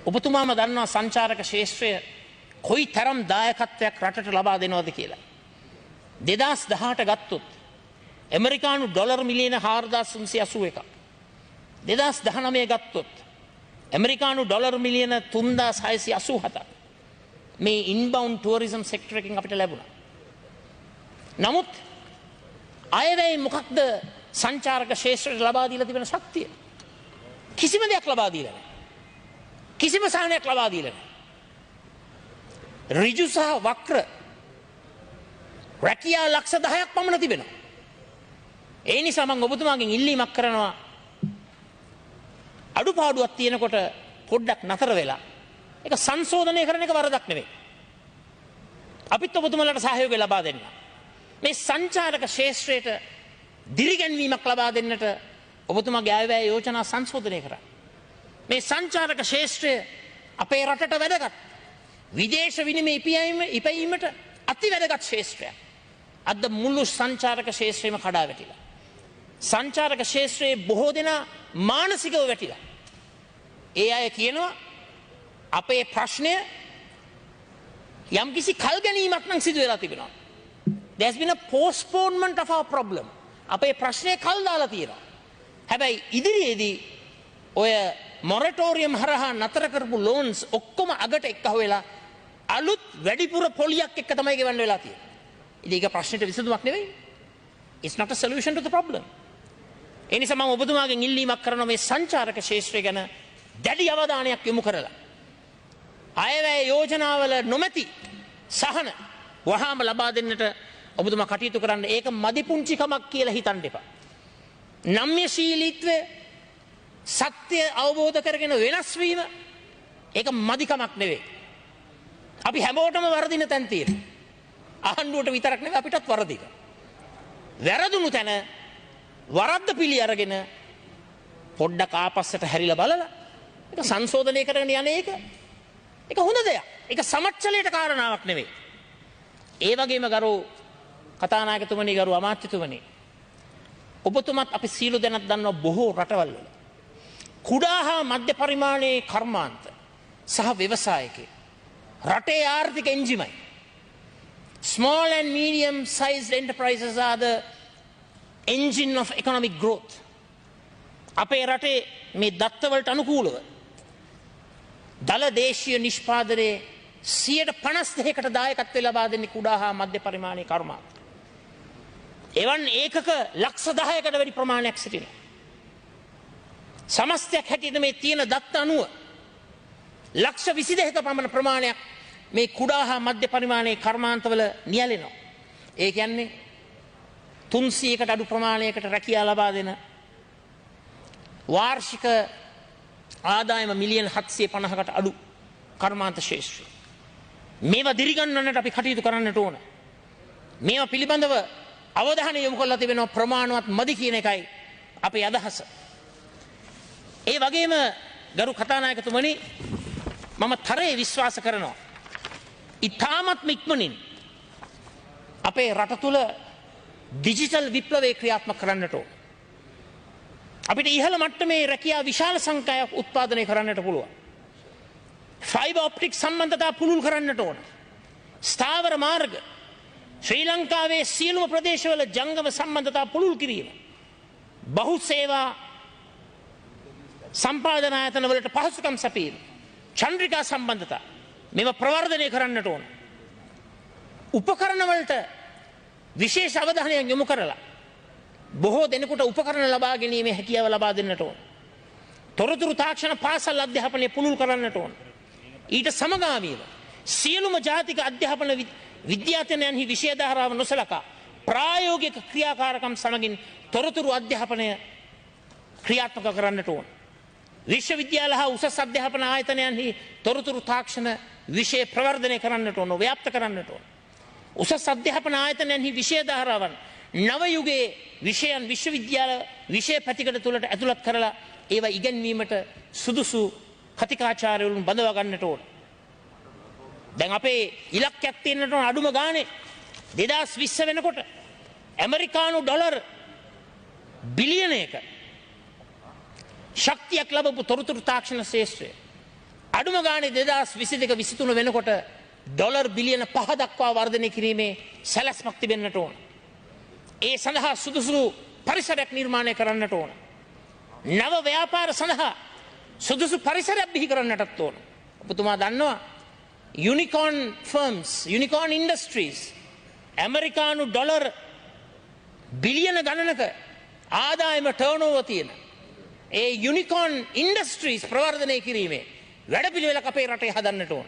ඔබතුමාම දන්නවා සංචාරක ක්ෂේත්‍රය කොයි තරම් දායකත්වයක් රටට ලබා දෙනවද කියලා. 2018 ගත්තොත් ඇමරිකානු ඩොලර් මිලියන 4381ක්. 2019 ගත්තොත් ඇමරිකානු ඩොලර් මිලියන 3687ක් මේ ඉන්බවුන්ඩ් ටුවරිසම් සෙක්ටර් එකෙන් අපිට ලැබුණා. නමුත් අයවැය මොකක්ද සංචාරක ක්ෂේත්‍රයට ලබා දීලා තිබෙන ශක්තිය? කිසිම දෙයක් ලබා දීලා නැහැ. කිසිම සාහනයක් ලබා දීලා නැහැ. ඍජු සහ වක්‍ර රැකියා ලක්ෂ 10ක් පමණ තිබෙනවා. ඒ නිසා මම ඔබතුමාගෙන් ඉල්ලීමක් කරනවා, අඩුපාඩුවක් තියෙනකොට පොඩ්ඩක් නතර වෙලා ඒක සංශෝධනය කරන එක වරදක් නෙවෙයි. අපිත් ඔබතුමාලට සහයෝගය ලබා දෙන්න. මේ සංචාරක ක්ෂේත්‍රයට දිරිගැන්වීමක් ලබා දෙන්නට ඔබතුමාගේ අයවැය යෝජනා සංශෝධනය කරන්න. මේ සංචාරක ක්ෂේත්‍රය අපේ රටට වැදගත්. විදේශ විනිමය ඉපැයීමට අති වැදගත් ක්ෂේත්‍රයක්. අද මුළු සංචාරක ක්ෂේත්‍රයම කඩා වැටිලා. සංචාරක ක්ෂේත්‍රයේ බොහෝ දෙනා මානසිකව වැටිලා. ඒ අය කියනවා අපේ ප්‍රශ්නය යම්කිසි කල් ගැනීමක් නම් සිදු වෙලා තිබෙනවා. There's been a postponement of our problem. අපේ ප්‍රශ්නය කල් දාලා තියෙනවා. හැබැයි ඉදිරියේදී ඔය මොරටෝරියම් හරහා නතර කරපු ලෝන්ස් ඔක්කොම අගට එක්කහුව වෙලා අලුත් වැඩිපුර පොලියක් එක්ක තමයි ගෙවන්න වෙලා තියෙන්නේ. ඉතින් ඒක ප්‍රශ්නෙට විසඳුමක් නෙවෙයි. It's not a solution to the problem. ඒ නිසා මම ඔබතුමාගෙන් ඉල්ලීමක් කරනවා මේ සංචාරක ක්ෂේත්‍රය ගැන දැඩි අවධානයක් යොමු කරලා අයවැය යෝජනාවල නොමැති සහන වහාම ලබා දෙන්නට ඔබතුමා කටයුතු කරන්න. ඒක මදි පුංචිකමක් කියලා හිතන්න එපා. නම්‍යශීලීත්වය සත්‍ය අවබෝධ කරගෙන වෙනස් වීම ඒක මදිකමක් නෙවෙයි. අපි හැමෝටම වරදින තැන් තියෙනවා. ආණ්ඩුවට විතරක් නෙවෙයි අපිටත් වරදික. වැරදුණු තැන වරද්ද පිළි අරගෙන පොඩ්ඩක් ආපස්සට හැරිලා බලලා ඒක සංශෝධනය කරගෙන යන එක ඒක හොඳ දෙයක්. ඒක සමච්චලයට කාරණාවක් නෙවෙයි. ඒ වගේම ගරු කතානායකතුමනි, ගරු අමාත්‍යතුමනි, ඔබතුමත් අපි සීලු දෙනත් දන්නවා බොහෝ රටවල් වල කුඩා හා මධ්‍ය පරිමාණයේ කර්මාන්ත සහ ව්‍යවසායකේ රටේ ආර්ථික එන්ජිමයි. Small and medium sized enterprises are the engine of economic growth. අපේ රටේ මේ දත්තවලට අනුකූලව දල දේශීය නිෂ්පාදනයේ 52% දායකත්වය ලබා දෙන්නේ කුඩා හා මධ්‍ය පරිමාණයේ කර්මාන්ත. එවන් ඒකක ලක්ෂ 10කට වැඩි ප්‍රමාණයක් සිටිනවා. සමස්තයක් හැටියට මේ තියෙන දත්ත අනුව ලක්ෂ 22ක පමණ ප්‍රමාණයක් මේ කුඩා හා මධ්‍ය පරිමාණයේ කර්මාන්තවල නියැලෙනවා. ඒ කියන්නේ 300කට අඩු ප්‍රමාණයකට රැකියාව ලබා දෙන වාර්ෂික ආදායම මිලියන 750කට අඩු කර්මාන්ත ශේෂ්ත්‍රය. මේවා දිරිගන්වන්නට අපි කටයුතු කරන්නට ඕන. මේවා පිළිබඳව අවධානය යොමු කරලා තිබෙනවා. ප්‍රමාණවත් මදි කියන එකයි අපේ අදහස. ඒ වගේම ගරු කතානායකතුමනි, මම තරයේ විශ්වාස කරනවා ඉතාමත්ම ඉක්මනින් අපේ රට තුළ ඩිජිටල් විප්ලවය ක්‍රියාත්මක කරන්නට ඕන. අපිට ඉහළ මට්ටමේ රැකියාව විශාල සංඛ්‍යාවක් උත්පාදනය කරන්නට පුළුවන්. ෆයිබර් ඔප්ටික් සම්බන්ධතා පුළුල් කරන්නට ඕන. ස්ථාවර මාර්ග ශ්‍රී ලංකාවේ සියලුම ප්‍රදේශවල ජංගම සම්බන්ධතා පුළුල් කිරීම, බහු සේවා සම්පාදන ආයතන වලට පහසුකම් සැපීම, චන්ද්‍රිකා සම්බන්ධතා මේවා ප්‍රවර්ධනය කරන්නට ඕන. උපකරණ වලට විශේෂ අවධානයක් යොමු කරලා බොහෝ දෙනෙකුට උපකරණ ලබා ගැනීමේ හැකියාව ලබා දෙන්නට ඕන. තොරතුරු තාක්ෂණ පාසල් අධ්‍යාපනය පුළුල් කරන්නට ඕන. ඊට සමගාමීව සියලුම ජාතික අධ්‍යාපන විද්‍යාර්ථයන්හි විෂය ධාරාව නොසලකා ප්‍රායෝගික ක්‍රියාකාරකම් සමගින් තොරතුරු අධ්‍යාපනය ක්‍රියාත්මක කරන්නට ඕන. විශ්වවිද්‍යාල හා උසස් අධ්‍යාපන ආයතනයන්හි තොරතුරු තාක්ෂණ විෂය ප්‍රවර්ධනය කරන්නට ඕන, ව්‍යාප්ත කරන්නට ඕන. උසස් අධ්‍යාපන ආයතනයන්හි විෂය ධාරාවන් නව යුගයේ විෂයන් විශ්වවිද්‍යාල විෂය පැතිකඩ තුළට ඇතුළත් කරලා ඒවා ඉගැන්වීමට සුදුසු කතිකාචාර්යවරුන් බඳවා ගන්නට ඕන. දැන් අපේ ඉලක්කයක් තියෙන්නට ඕන අඩුම ගානේ 2020 වෙනකොට ඇමරිකානු ඩොලර් බිලියනයක ශක්තියක් ලැබපු තොරතුරු තාක්ෂණ ශේෂ්ත්‍රය අඩුම ගානේ 2022 23 වෙනකොට ඩොලර් බිලියන 5 දක්වා වර්ධනය කිරීමේ සැලැස්මක් තිබෙන්නට ඕන. ඒ සඳහා සුදුසු පරිසරයක් නිර්මාණය කරන්නට ඕන. නව ව්‍යාපාර සඳහා සුදුසු පරිසරයක් බිහි කරන්නටත් ඕන. ඔබතුමා දන්නවා යුනිකෝන් ෆර්ම්ස්, යුනිකෝන් ඉන්ඩස්ට්‍රීස් ඇමරිකානු ඩොලර් බිලියන ගණනක ආදායම ටර්නෝවර් තියෙන ඒ යුනිකෝන් ඉන්ඩස්ට්‍රීස් ප්‍රවර්ධනය කිරීමේ වැඩපිළිවෙලක් අපේ රටේ හදන්නට ඕන.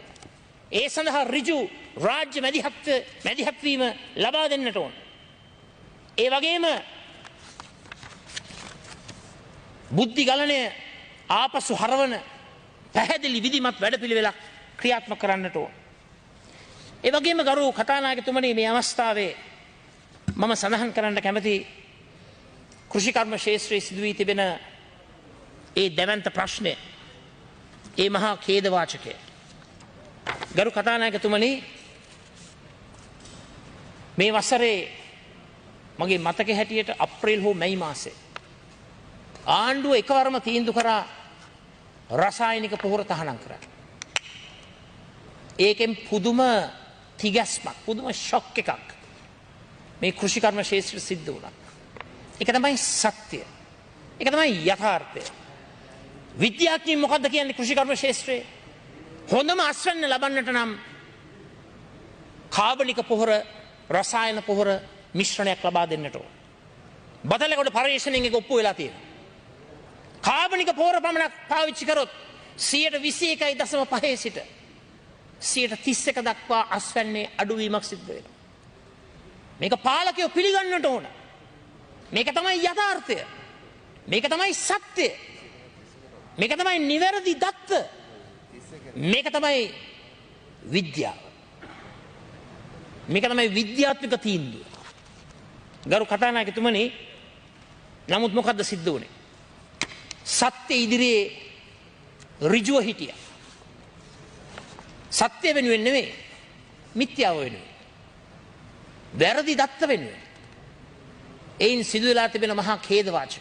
ඒ සඳහා ඍජු රාජ්‍ය මැදිහත්වීම ලබා දෙන්නට ඕන. ඒ වගේම බුද්ධි ගලණය ආපසු හරවන පැහැදිලි විධිමත් වැඩපිළිවෙලක් ක්‍රියාත්මක කරන්නට ඕන. ඒ වගේම ගරු කතානායකතුමනි, මේ අවස්ථාවේ මම සඳහන් කරන්න කැමති කෘෂිකර්ම ක්ෂේත්‍රයේ සිදු වී තිබෙන ඒ දැවැන්ත ප්‍රශ්නය, ඒ මහා ඛේදවාචකය. ගරු කතානායකතුමනි, මේ වසරේ මගේ මතක හැටියට අප්‍රේල් හෝ මැයි මාසේ ආණ්ඩුව එකවරම තීන්දුව කරා රසායනික පොහොර තහනම් කරන්න. ඒකෙන් පුදුම තිගැස්මක්, පුදුම ෂොක් එකක් මේ කෘෂිකර්ම ක්ෂේත්‍රයේ සිද්ධ වුණා. ඒක තමයි සත්‍ය. ඒක තමයි යථාර්ථය. විද්‍යාඥයින් මොකද්ද කියන්නේ කෘෂිකර්ම ක්ෂේත්‍රයේ? හොඳම අස්වැන්න ලබන්නට නම් කාබනික පොහොර රසායන පොහොර මිශ්‍රණයක් ලබා දෙන්නට ඕන. බතලකොට පරීක්ෂණයෙන් ඒක ඔප්පු වෙලා තියෙනවා. කාබනික පොහොර පමණක් පාවිච්චි කරොත් 121.5 සිට 31 දක්වා අස්වැන්නේ අඩුවීමක් සිද්ධ වෙනවා. මේක පාලකයෝ පිළිගන්නට ඕන. මේක තමයි යථාර්ථය. මේක තමයි සත්‍යය. මේක තමයි නිවැරදි දත්ත. මේක තමයි විද්‍යාව. මේක තමයි විද්‍යාත්මක තීන්දුව. ගරු කතානායකතුමනි, නමුත් මොකද්ද සිද්ධ වුනේ? සත්‍ය ඉදිරියේ ඍජුව හිටියා. සත්‍ය වෙනුවෙන් නෙවෙයි, මිත්‍යාව වෙනුවෙන්. වැරදි දත්ත වෙනුවෙන්. එයින් සිදු වෙලා තිබෙන මහා ඛේද වාචකය.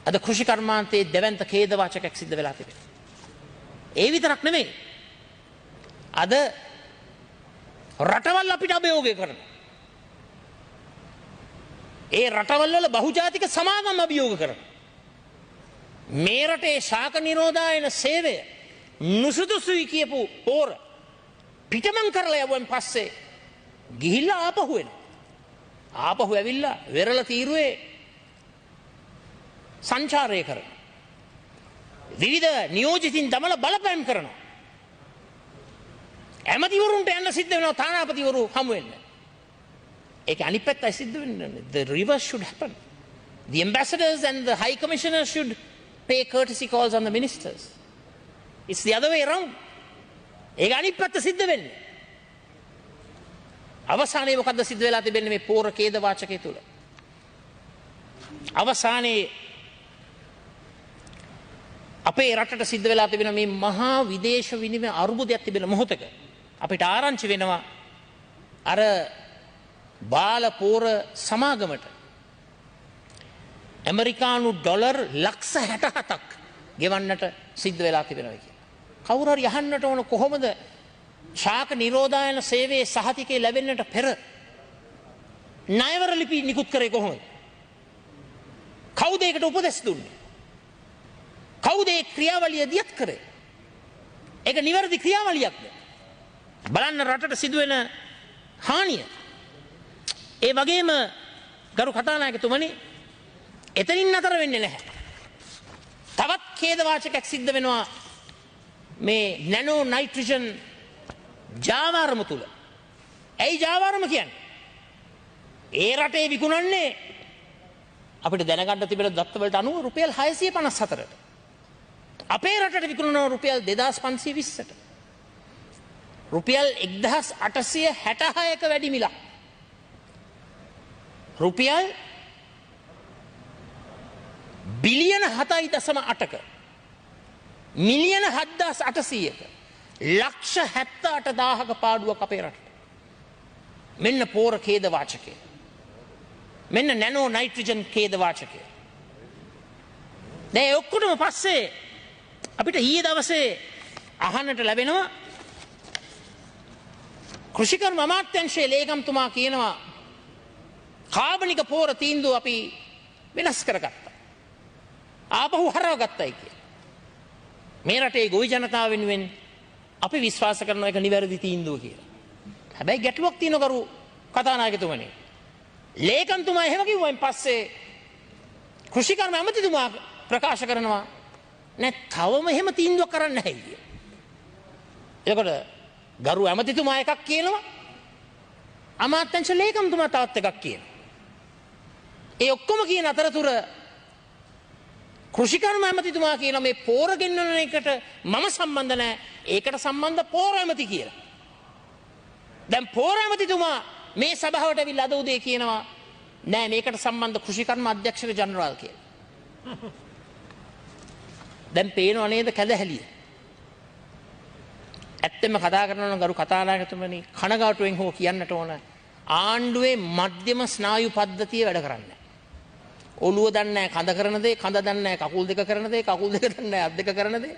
අද කෘෂි කර්මාන්තයේ දෙවන්ත ඛේද වාචකයක් සිද්ධ වෙලා තිබෙනවා. ඒ විතරක් නෙමෙයි. අද රටවල් අපිට අභියෝගය කරනවා. ඒ රටවල් වල බහුජාතික සමාගම් අභියෝග කරනවා. මේ රටේ ශාක නිරෝධායන සේවය නුසුදුසුයි කියපු පෝර පිටමං කරලා යවුවෙන් පස්සේ ගිහිල්ලා ආපහු එනවා. ආපහු ඇවිල්ලා වෙරළ තීරුවේ සංචාරය කරනවා. විවිධ නියෝජිතින් දමලා බලපෑම් කරනවා. ඇමතිවරුන්ට යන්න සිද්ධ වෙනවා තානාපතිවරු හමු වෙන්න. ඒක අනිත් පැත්තයි සිද්ධ වෙන්නේ. The reverse should happen. The ambassadors and the high commissioners should pay courtesy calls on the ministers. It's the other way around. ඒක අනිත් පැත්ත සිද්ධ වෙන්නේ. අවසානයේ මොකද්ද සිද්ධ වෙලා තිබෙන්නේ මේ පෝර ඛේද වාචකයේ තුල? අවසානයේ අපේ රටට සිද්ධ වෙලා තිබෙන මේ මහා විදේශ විනිමය අර්බුදයක් තිබෙන මොහොතක අපිට ආරංචි වෙනවා අර බාල පෝර සමාගමට ඇමරිකානු ඩොලර් ලක්ෂ 67ක් ගෙවන්නට සිද්ධ වෙලා තිබෙනවා කියලා. කවුරු හරි අහන්නට ඕන කොහොමද ශාක නිරෝධායන සේවයේ සහතිකේ ලැබෙන්නට පෙර ණයවර ලිපි නිකුත් කරේ කොහොමද? කවුද ඒකට උපදෙස් දුන්නේ? කවුද ඒ ක්‍රියාවලිය දියත් කරේ? ඒක නිවැරදි ක්‍රියාවලියක්ද? බලන්න රටට සිදුවෙන හානිය. ඒ වගේම ගරු කතානායකතුමනි, එතනින් නතර වෙන්නේ නැහැ. තවත් ඛේද වාචකයක් සිද්ධ වෙනවා මේ නැනෝ නයිට්‍රජන් ජාවාරම තුල. ඇයි ජාවාරම කියන්නේ? ඒ රටේ විකුණන්නේ අපිට දැනගන්න තිබෙන දත්ත වලට අනුව රුපියල් 654ට. අපේ රටට විකුණනවා රුපියල් 2520ට. රුපියල් 1866ක වැඩි මිලක්. රුපියල් බිලියන 7.8ක මිලියන 7800ක ලක්ෂ 78000ක පාඩුවක් අපේ රටට. මෙන්න පෝර ඛේද වාචකය. මෙන්න නැනෝ නයිට්‍රජන් ඛේද වාචකය. දැන් ඔක්කොටම පස්සේ අපිට ඊයේ දවසේ අහන්නට ලැබෙනවා කෘෂිකර්ම අමාත්‍යාංශයේ ලේකම්තුමා කියනවා කාබනික පෝර තීන්දුව අපි වෙනස් කරගත්තා. ආපහු හරවගත්තයි කියලා. මේ රටේ ගොවි ජනතාව වෙනුවෙන් අපි විශ්වාස කරනවා ඒක නිවැරදි තීන්දුව කියලා. හැබැයි ගැටලුවක් තියෙනවා කරු කතානායකතුමනි. ලේකම්තුමා එහෙම කිව්වයින් පස්සේ කෘෂිකර්ම ඇමතිතුමා ප්‍රකාශ කරනවා නෑ තවම එහෙම තීන්දුවක් කරන්න නැහැ කියලා. එතකොට ගරු ඇමතිතුමා එකක් කියනවා අමාත්‍යාංශ ලේකම්තුමා තවත් එකක් කියනවා. ඒ ඔක්කොම කියන අතරතුර කෘෂිකර්ම ඇමතිතුමා කියන මේ පෝර ගෙන්නන එකට මම සම්බන්ධ නැහැ. ඒකට සම්බන්ධ පෝර ඇමති කියලා. දැන් පෝර ඇමතිතුමා මේ සභාවට ඇවිල්ලා අද උදේ කියනවා නෑ මේකට සම්බන්ධ කෘෂිකර්ම අධ්‍යක්ෂක ජනරාල් කියලා. දැන් පේනව නේද කැදහැලිය? ඇත්තෙම කතා කරනවා ගරු කතානායකතුමනි, කනගාටුවෙන් හෝ කියන්නට ඕන ආණ්ඩුවේ මධ්‍යම ස්නායු පද්ධතිය වැඩ කරන්නේ නැහැ. ඔළුව දන්නේ නැහැ කඳ කරන දේ, කඳ දන්නේ නැහැ කකුල් දෙක කරන දේ, කකුල් දෙක දන්නේ නැහැ අත් දෙක කරන දේ.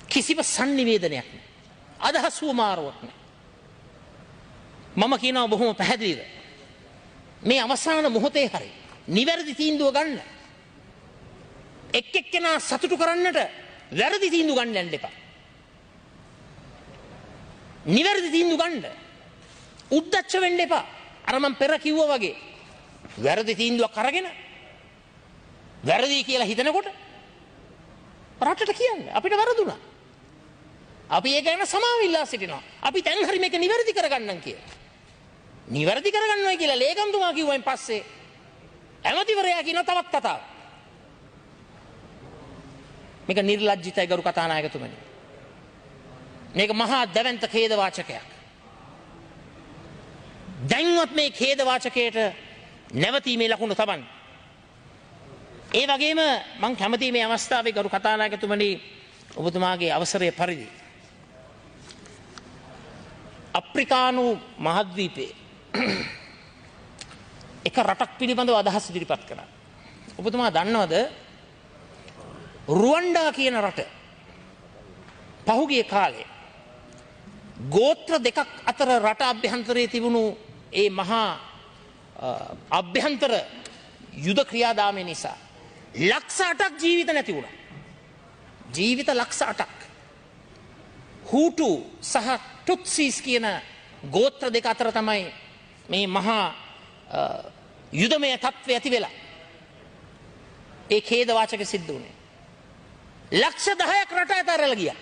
කිසිම sannivedanayak නැහැ. අදහස් වමාරුවක් නැහැ. මම කියනවා බොහොම පැහැදිලිව මේ අවසාන මොහොතේ හරි නිවැරදි තීන්දුව ගන්න. එක් එක්කෙනා සතුටු කරන්නට වැරදි තීන්දුව ගන්න යන්න එපා. නිවැරදි තීන්දුව ගන්න. උද්දච්ච වෙන්න එපා. අර මම පෙර කිව්වා වගේ වැරදි තීන්දුවක් අරගෙන වැරදි කියලා හිතනකොට රටට කියන්න අපිට වැරදුනා. අපි ඒක ගැන සමාව ඉල්ලා සිටිනවා. අපි දැන් හරි මේක නිවැරදි කරගන්නම් කියලා. නිවැරදි කරගන්නවා කියලා ලේකම්තුමා කිව්වයින් පස්සේ ඇමතිවරයා කියන තවත් කතාවක්. මේක නිර්ලජ්ජිතයි ගරු කතානායකතුමනි. මේක මහා දැවැන්ත ඛේද වාචකයක්. දැන්වත් මේ ඛේද වාචකයට නැවතීමේ ලකුණු තබන්න. ඒ වගේම මම කැමතියි මේ අවස්ථාවේ ගරු කතානායකතුමනි ඔබතුමාගේ අවසරය පරිදි අප්‍රිකානු මහද්වීපයේ එක රටක් පිළිබඳව අදහස් ඉදිරිපත් කළා. ඔබතුමා දන්නවද රුවන්ඩා කියන රට පහුගිය කාලේ ගෝත්‍ර දෙකක් අතර රට අභ්‍යන්තරයේ තිබුණු ඒ මහා අභ්‍යන්තර යුද ක්‍රියාදාමය නිසා ලක්ෂ 8ක් ජීවිත නැති වුණා. ජීවිත ලක්ෂ 8ක්. හූටු සහ ටුට්සීස් කියන ගෝත්‍ර දෙක අතර තමයි මේ මහා යුදමය තත්ත්වය ඇති වෙලා ඒ ඛේද වාචක සිද්ධ වුණේ. ලක්ෂ 10ක් රට ඇතරලා ගියා.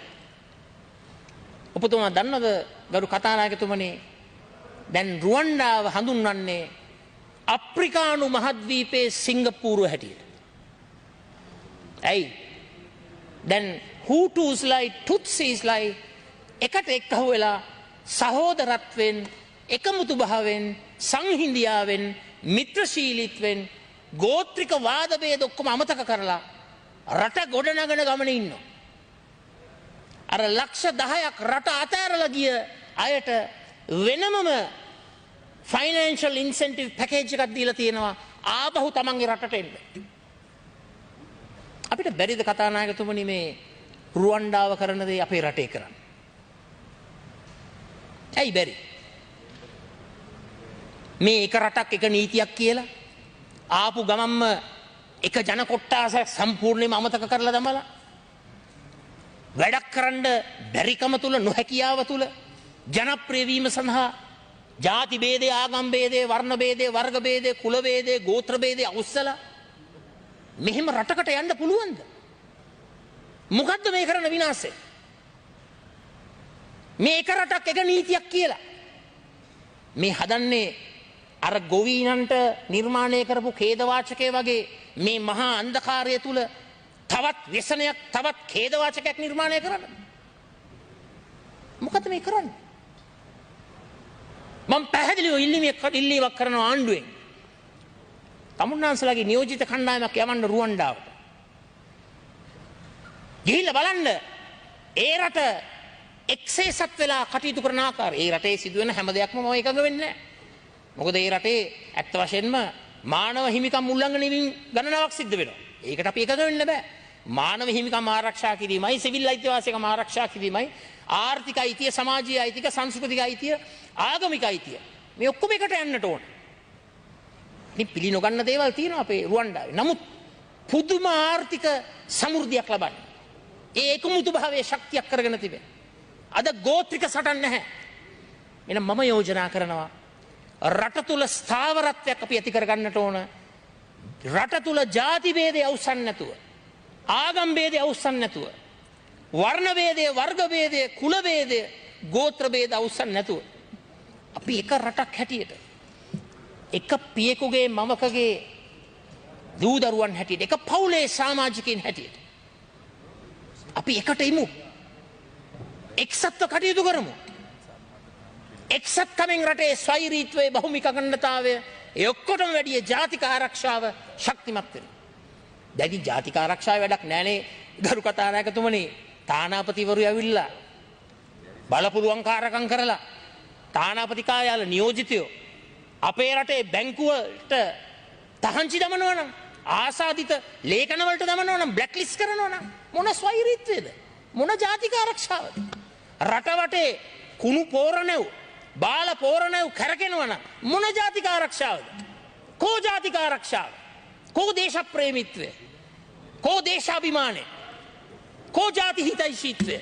ඔබතුමා දන්නවද ගරු කතානායකතුමනි දැන් රුවන්ඩාව හඳුන්වන්නේ අප්‍රිකානු මහද්වීපයේ සිංගප්පූරුව හැටියට. ඇයි? දැන් හූටුස්ලයි ටුට්සීස්ලයි එකට එක්කහුව වෙලා සහෝදරත්වෙන් එකමුතු භාවයෙන් සංහිඳියාවෙන් මිත්‍රශීලීත්වෙන් ගෝත්‍රික වාද ભેද ඔක්කොම අමතක කරලා රට ගොඩනගන ගමනේ ඉන්නවා. අර ලක්ෂ 10ක් රට අතෑරලා ගිය අයට වෙනමම ෆයිනෑන්ෂල් ඉන්සෙන්ටිව් පැකේජ් එකක් දීලා තියෙනවා ආපහු තමන්ගේ රටට එන්න. අපිට බැරිද කතානායකතුමනි මේ රුවන්ඩාව කරන දේ අපේ රටේ කරන්න? ඇයි බැරි? මේ එක රටක් එක නීතියක් කියලා ආපු ගමම්ම එක ජන කොට්ටාසයක් සම්පූර්ණයෙන්ම අමතක කරලා දමලා වැඩක් කරන්න බැරිකම තුල නොහැකියාව තුල ජනප්‍රිය වීම සඳහා ಜಾති ભેදේ ආගම් ભેදේ වර්ණ ભેදේ වර්ග ભેදේ කුල ભેදේ ගෝත්‍ර ભેදේ අවුස්සලා මෙහෙම රටකට යන්න පුළුවන්ද? මොකද්ද මේ කරන විනාශය? මේ එක රටක් එක නීතියක් කියලා මේ හදන්නේ අර ගොවීනන්ට නිර්මාණය කරපු ඛේද වාචකයේ වගේ මේ මහා අන්ධකාරය තුල තවත් व्यसනයක් තවත් ඛේද වාචකයක් නිර්මාණය කරන්න. මොකද මේ කරන්නේ? මම පැහැදිලිව ඉල්ලීමක් කරනවා ආණ්ඩුවෙන්. තමුන්නාන්සලාගේ නියෝජිත කණ්ඩායමක් යවන්න රුවන්ඩාවට. ගිහිල්ලා බලන්න ඒ රට එක්සේසත් වෙලා කටයුතු කරන ආකාරය. ඒ රටේ සිදුවෙන හැම දෙයක්ම මම එකඟ වෙන්නේ නැහැ. මොකද ඒ රටේ ඇත්ත වශයෙන්ම මානව හිමිකම් උල්ලංඝනය ගණනාවක් සිද්ධ වෙනවා. ඒකට අපි එකඟ වෙන්න බෑ. මානව හිමිකම් ආරක්ෂා කිරීමයි, සිවිල් අයිතිවාසිකම් ආරක්ෂා කිරීමයි, ආර්ථික අයිතිය, සමාජීය අයිතික, සංස්කෘතික අයිතිය, ආගමික අයිතිය මේ ඔක්කොම එකට යන්නට ඕන. ඉතින් පිළි නොගන්න දේවල් තියෙනවා අපේ රුවන්ඩාවේ. නමුත් පුදුම ආර්ථික සමෘද්ධියක් ලබන්නේ. ඒ එකමුතු භාවයේ ශක්තියක් කරගෙන තිබෙන. අද ගෝත්‍රික සටන් නැහැ. එහෙනම් මම යෝජනා කරනවා රට තුල ස්ථාවරත්වයක් අපි ඇති කරගන්නට ඕන. රට තුල ಜಾති ભેදේ අවසන් නැතුව, ආගම් ભેදේ අවසන් නැතුව, වර්ණ ભેදේ, වර්ග ભેදේ, කුල ભેදේ, ගෝත්‍ර ભેද අවසන් නැතුව අපි එක රටක් හැටියට එක පියෙකුගේ මවකගේ දූ දරුවන් හැටියට එක පවුලේ සමාජිකයින් හැටියට අපි එකට ඉමු. එක්සත්ව කටයුතු කරමු. එක්සත්කමෙන් රටේ ස්වෛරීත්වයේ බහුමික අඛණ්ඩතාවය ඒ ඔක්කොටම වැඩිය ජාතික ආරක්ෂාව ශක්තිමත් වෙනවා. දැන් ජාතික ආරක්ෂාවේ වැඩක් නැහනේ ගරු කතානායකතුමනි. තානාපතිවරු ඇවිල්ලා බලපුලුවන්කාරකම් කරලා තානාපති කාර්යාල නියෝජිතයෝ අපේ රටේ බැංකුවට තහංචි දමනවා නම්, ආසාදිත ලේඛන වලට දමනවා නම්, බ්ලැක් ලිස්ට් කරනවා නම් මොන ස්වෛරීත්වයේද? මොන ජාතික ආරක්ෂාවද? රට වටේ කුණු පෝරණෙව්, බාල පෝරණෙව් කරකිනවා නම් මොන ජාතික ආරක්ෂාවද? කෝ ජාතික ආරක්ෂාව? කෝ දේශප්‍රේමීත්වය? කෝ දේශාභිමානය? කෝ ජාති හිතෛෂීත්වය?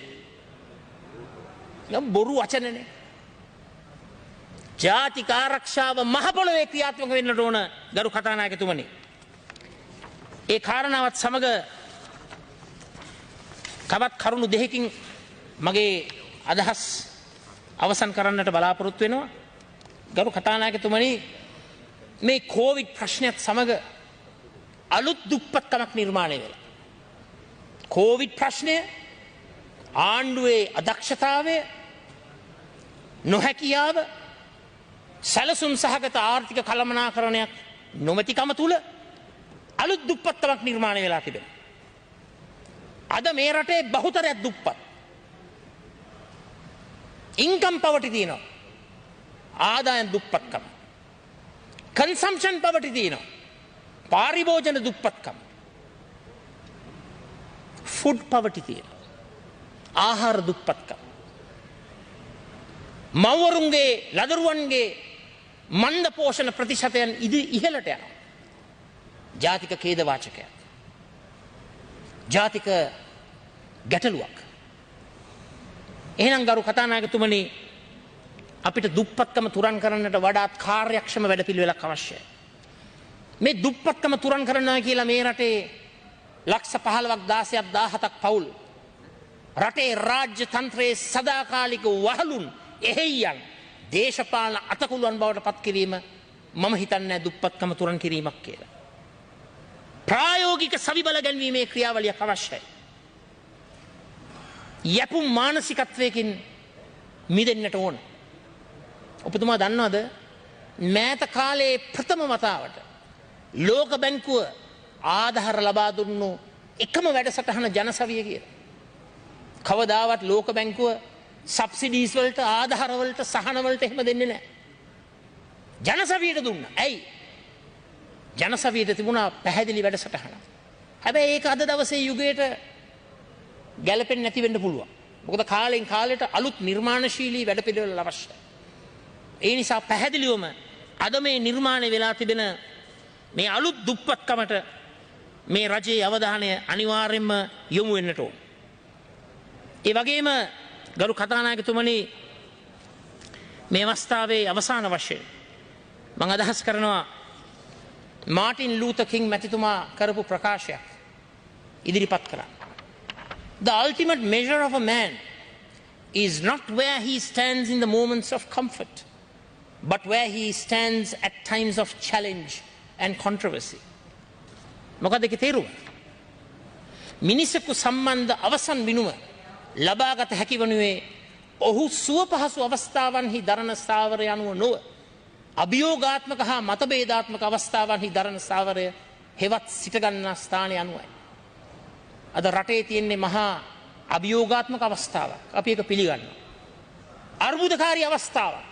නම් බොරු වචනනේ. ජාතික ආරක්ෂාව මහ පොළොවේ ක්‍රියාත්මක වෙන්නට ඕන ගරු කතානායකතුමනි. ඒ කාරණාවත් සමග තවත් කරුණු දෙකකින් මගේ අදහස් අවසන් කරන්නට බලාපොරොත්තු වෙනවා. ගරු කතානායකතුමනි, මේ කොවිඩ් ප්‍රශ්නයත් සමග අලුත් දුප්පත්කමක් නිර්මාණය වෙලා. කොවිඩ් ප්‍රශ්නය, ආණ්ඩුවේ අදක්ෂතාවය, නොහැකියාව, සැලසුම් සහගත ආර්ථික කළමනාකරණයක් නොමැතිකම තුල අලුත් දුප්පත්කමක් නිර්මාණය වෙලා තිබෙනවා. අද මේ රටේ බහුතරයක් දුප්පත්. ඉන්කම් පවර්ටි තියෙනවා. ආදායම් දුප්පත්කම. කන්සම්ප්ෂන් පවර්ටි තියෙනවා. පාරිභෝජන දුප්පත්කම. ෆුඩ් පවර්ටි තියෙනවා. ආහාර දුප්පත්කම. මව්වරුන්ගේ ලදරුවන්ගේ මන්ද පෝෂණ ප්‍රතිශතයන් ඉහළට යනවා. ජාතික ඛේද වාචකයක්. ජාතික ගැටලුවක්. එහෙනම් ගරු කතානායකතුමනි, අපිට දුප්පත්කම තුරන් කරන්නට වඩාත් කාර්යක්ෂම වැඩපිළිවෙලක් අවශ්‍යයි. මේ දුප්පත්කම තුරන් කරනවා කියලා මේ රටේ ලක්ෂ 15ක් 16ක් 17ක් පවුල් රටේ රාජ්‍ය තන්ත්‍රයේ සදාකාලික වහලුන් එහෙයියන් දේශපාලන අතකුළුවන් බවට පත් කිරීම මම හිතන්නේ දුප්පත්කම තුරන් කිරීමක් කියලා. ප්‍රායෝගික සවිබල ගැන්වීමේ ක්‍රියාවලියක් අවශ්‍යයි. යපුම් මානසිකත්වයකින් මිදෙන්නට ඕන. ඔබතුමා දන්නවද මෑත කාලයේ ප්‍රථම වතාවට ලෝක බැංකුව ආධාර ලබා දුන්නු එකම වැඩසටහන ජනසවිය කියලා. කවදාවත් ලෝක බැංකුව සබ්සිඩීස් වලට, ආධාර වලට, සහන වලට එහෙම දෙන්නේ නැහැ. ජනසවියට දුන්නා. ඇයි? ජනසවියට තිබුණා පැහැදිලි වැඩසටහන. හැබැයි ඒක අද දවසේ යුගයට ගැලපෙන්නේ නැති වෙන්න පුළුවන්. මොකද කාලෙන් කාලයට අලුත් නිර්මාණශීලී වැඩපිළිවෙළ අවශ්‍යයි. ඒ නිසා පැහැදිලිවම අද මේ නිර්මාණය වෙලා තිබෙන මේ අලුත් දුප්පත්කමට මේ රජයේ අවධානය අනිවාර්යෙන්ම යොමු වෙන්නට ඕන. ඒ වගේම ගරු කතානායකතුමනි, මේ අවස්ථාවේ අවසාන වශයෙන් මම අදහස් කරනවා මාටින් ලූතර් කිං මැතිතුමා කරපු ප්‍රකාශයක් ඉදිරිපත් කරා. The ultimate measure of a man is not where he stands in the moments of comfort, but where he stands at times of challenge and controversy. මොකද ඒකේ තේරුම? මිනිසෙකු සම්බන්ධ අවසන් විනුම ලබාගත හැකි වනුයේ ඔහු සුව පහසු අවස්ථාවන්හි දරන ස්ථාවරය අනුව නොව අභියෝගාත්මක හා මතභේදාත්මක අවස්ථාවන්හි දරන ස්ථාවරය හෙවත් සිටගන්නා ස්ථානය අනුවයි. අද රටේ තියෙන්නේ මහා අභියෝගාත්මක අවස්ථාවක්. අපි ඒක පිළිගන්නවා. අර්බුදකාරී අවස්ථාවක්.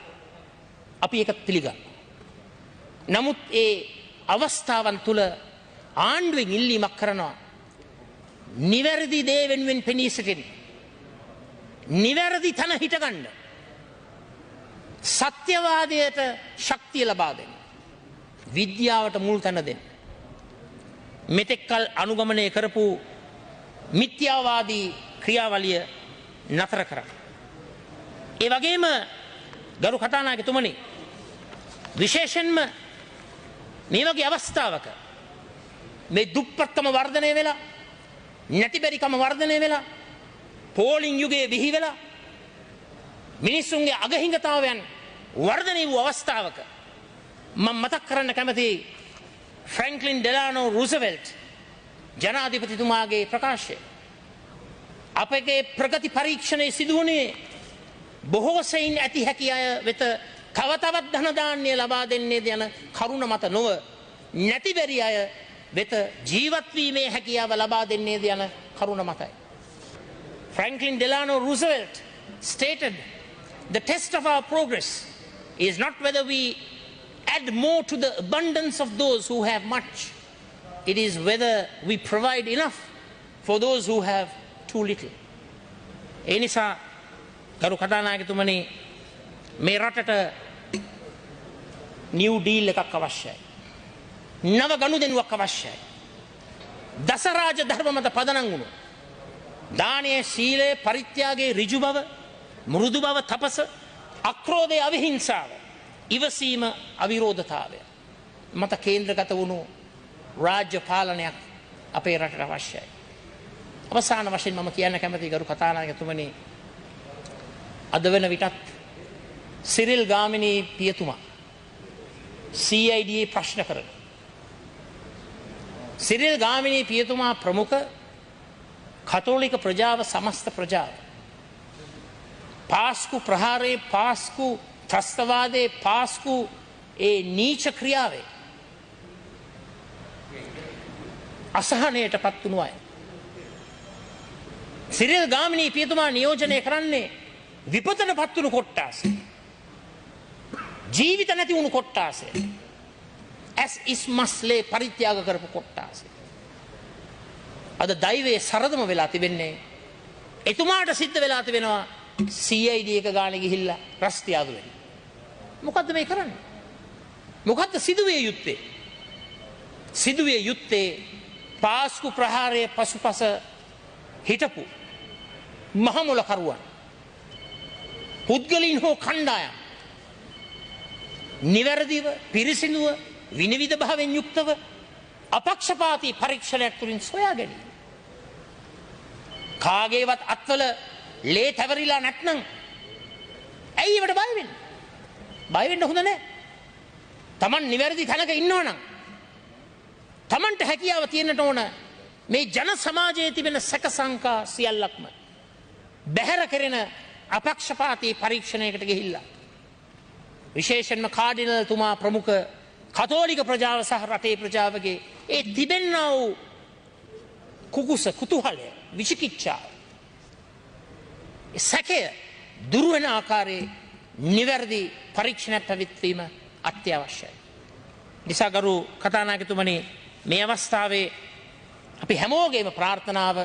අපි ඒක පිළිගන්නවා. නමුත් ඒ අවස්ථාවන් තුල ආණ්ඩුවෙන් ඉල්ලීමක් කරනවා. නිවැරදි දේ වෙනුවෙන් පෙනී සිටින්න. නිවැරදි තැන හිටගන්න. සත්‍යවාදයට ශක්තිය ලබා දෙන්න. විද්‍යාවට මුල් තැන දෙන්න. මෙතෙක්කල් අනුගමනය කරපු මිත්‍යාවාදී ක්‍රියාවලිය නතර කරන්න. ඒ වගේම ගරු කතානායකතුමනි, විශේෂයෙන්ම මේ වගේ අවස්ථාවක මේ දුප්පත්කම වර්ධනය වෙලා, නැතිබැරිකම වර්ධනය වෙලා, පෝලිං යුගයේ බිහි වෙලා, මිනිස්සුන්ගේ අගහිඟතාවයන් වර්ධනය වූ අවස්ථාවක මම මතක් කරන්න කැමති ෆ්‍රැන්ක්ලින් ඩෙලානෝ රූසවෙල්ට් ජනාධිපතිතුමාගේ ප්‍රකාශය. අපගේ ප්‍රගති පරීක්ෂණයේ සිදුවුණේ බොහෝ සෙයින් ඇති හැකි අය වෙත තව තවත් ධන දාන්‍ය ලබා දෙන්නේ යන කරුණ මත නොව නැතිබැරි අය වෙත ජීවත් වීමේ හැකියාව ලබා දෙන්නේ යන කරුණ මතයි. Franklin Delano Roosevelt stated, the test of our progress is not whether we add more to the abundance of those who have much. It is whether we provide enough for those who have too little. ඒ නිසා ගරු කතානායකතුමනි, මේ රටට New deal එකක් අවශ්‍යයි. නව ගනුදෙනුවක් අවශ්‍යයි. දසරාජ ධර්ම මත පදනම් වුණු දානයේ සීලය පරිත්‍යාගයේ ඍජු බව මෘදු බව තපස අක්‍රෝධයේ අවිහිංසාව ඉවසීම අවිරෝධතාවය මත කේන්ද්‍රගත වුණු රාජ්‍ය පාලනයක් අපේ රටට අවශ්‍යයි. අවසාන වශයෙන් මම කියන්න කැමති ගරු කතානායකතුමනි අද වෙන විටත් සිරිල් ගාමිණී පියතුමා CID ප්‍රශ්න කරන සිරිල් ගාමිණී පියතුමා ප්‍රමුඛ කතෝලික ප්‍රජාව සමස්ත ප්‍රජාව පාස්කු ප්‍රහාරයේ පාස්කු ත්‍රස්තවාදයේ පාස්කු ඒ නීච ක්‍රියාවේ අසහනයට පත් වුණු අය. සිරිල් ගාමිණී පියතුමා නියෝජනය කරන්නේ විපතට පත් වුණු කොට්ටාසය. ජීවිත නැති වුණු කොට්ටාසය. ඇස් ඉස්මස්ලේ පරිත්‍යාග කරපු කොට්ටාසය. අද දෛවයේ සරදම වෙලා තිබෙන්නේ එතුමාට සිද්ධ වෙලා තිබෙනවා CID එක ගානේ ගිහිල්ලා රස්තියාදු වෙන්න. මොකද්ද මේ කරන්නේ? මොකද්ද සිදුවේ යුත්තේ? සිදුවේ යුත්තේ පාස්කු ප්‍රහාරයේ පසුපස හිටපු මහමුල කරුවන් පුද්ගලයන් හෝ කණ්ඩායම් නිවැරදිව පිරිසිදුව විනිවිද භාවයෙන් යුක්තව අපක්ෂපාතී පරීක්ෂණයක් තුළින් සොයා ගැනීම. කාගේවත් අත්වල ලේ තැවරිලා නැත්නම් ඇයි ඒවට බය වෙන්නේ? බය වෙන්න හොඳ නැහැ. Taman නිවැරදි තැනක ඉන්නවනම් Tamanට හැකියාව තියෙන්නට ඕන මේ ජන සමාජයේ තිබෙන සැක සංකා සියල්ලක්ම බැහැර කරන අපක්ෂපාතී පරීක්ෂණයකට ගිහිල්ලා විශේෂයෙන්ම කාඩිනල් තුමා ප්‍රමුඛ කතෝලික ප්‍රජාව සහ රටේ ප්‍රජාවගේ ඒ තිබෙන්නා වූ කුකුස කුතුහලය විචිකිච්ඡාව සැකය දුරු වෙන ආකාරයේ නිවැරදි පරීක්ෂණයක් පැවැත්වීම අත්‍යවශ්‍යයි. නිසා ගරු කතානායකතුමනි මේ අවස්ථාවේ අපි හැමෝගේම ප්‍රාර්ථනාව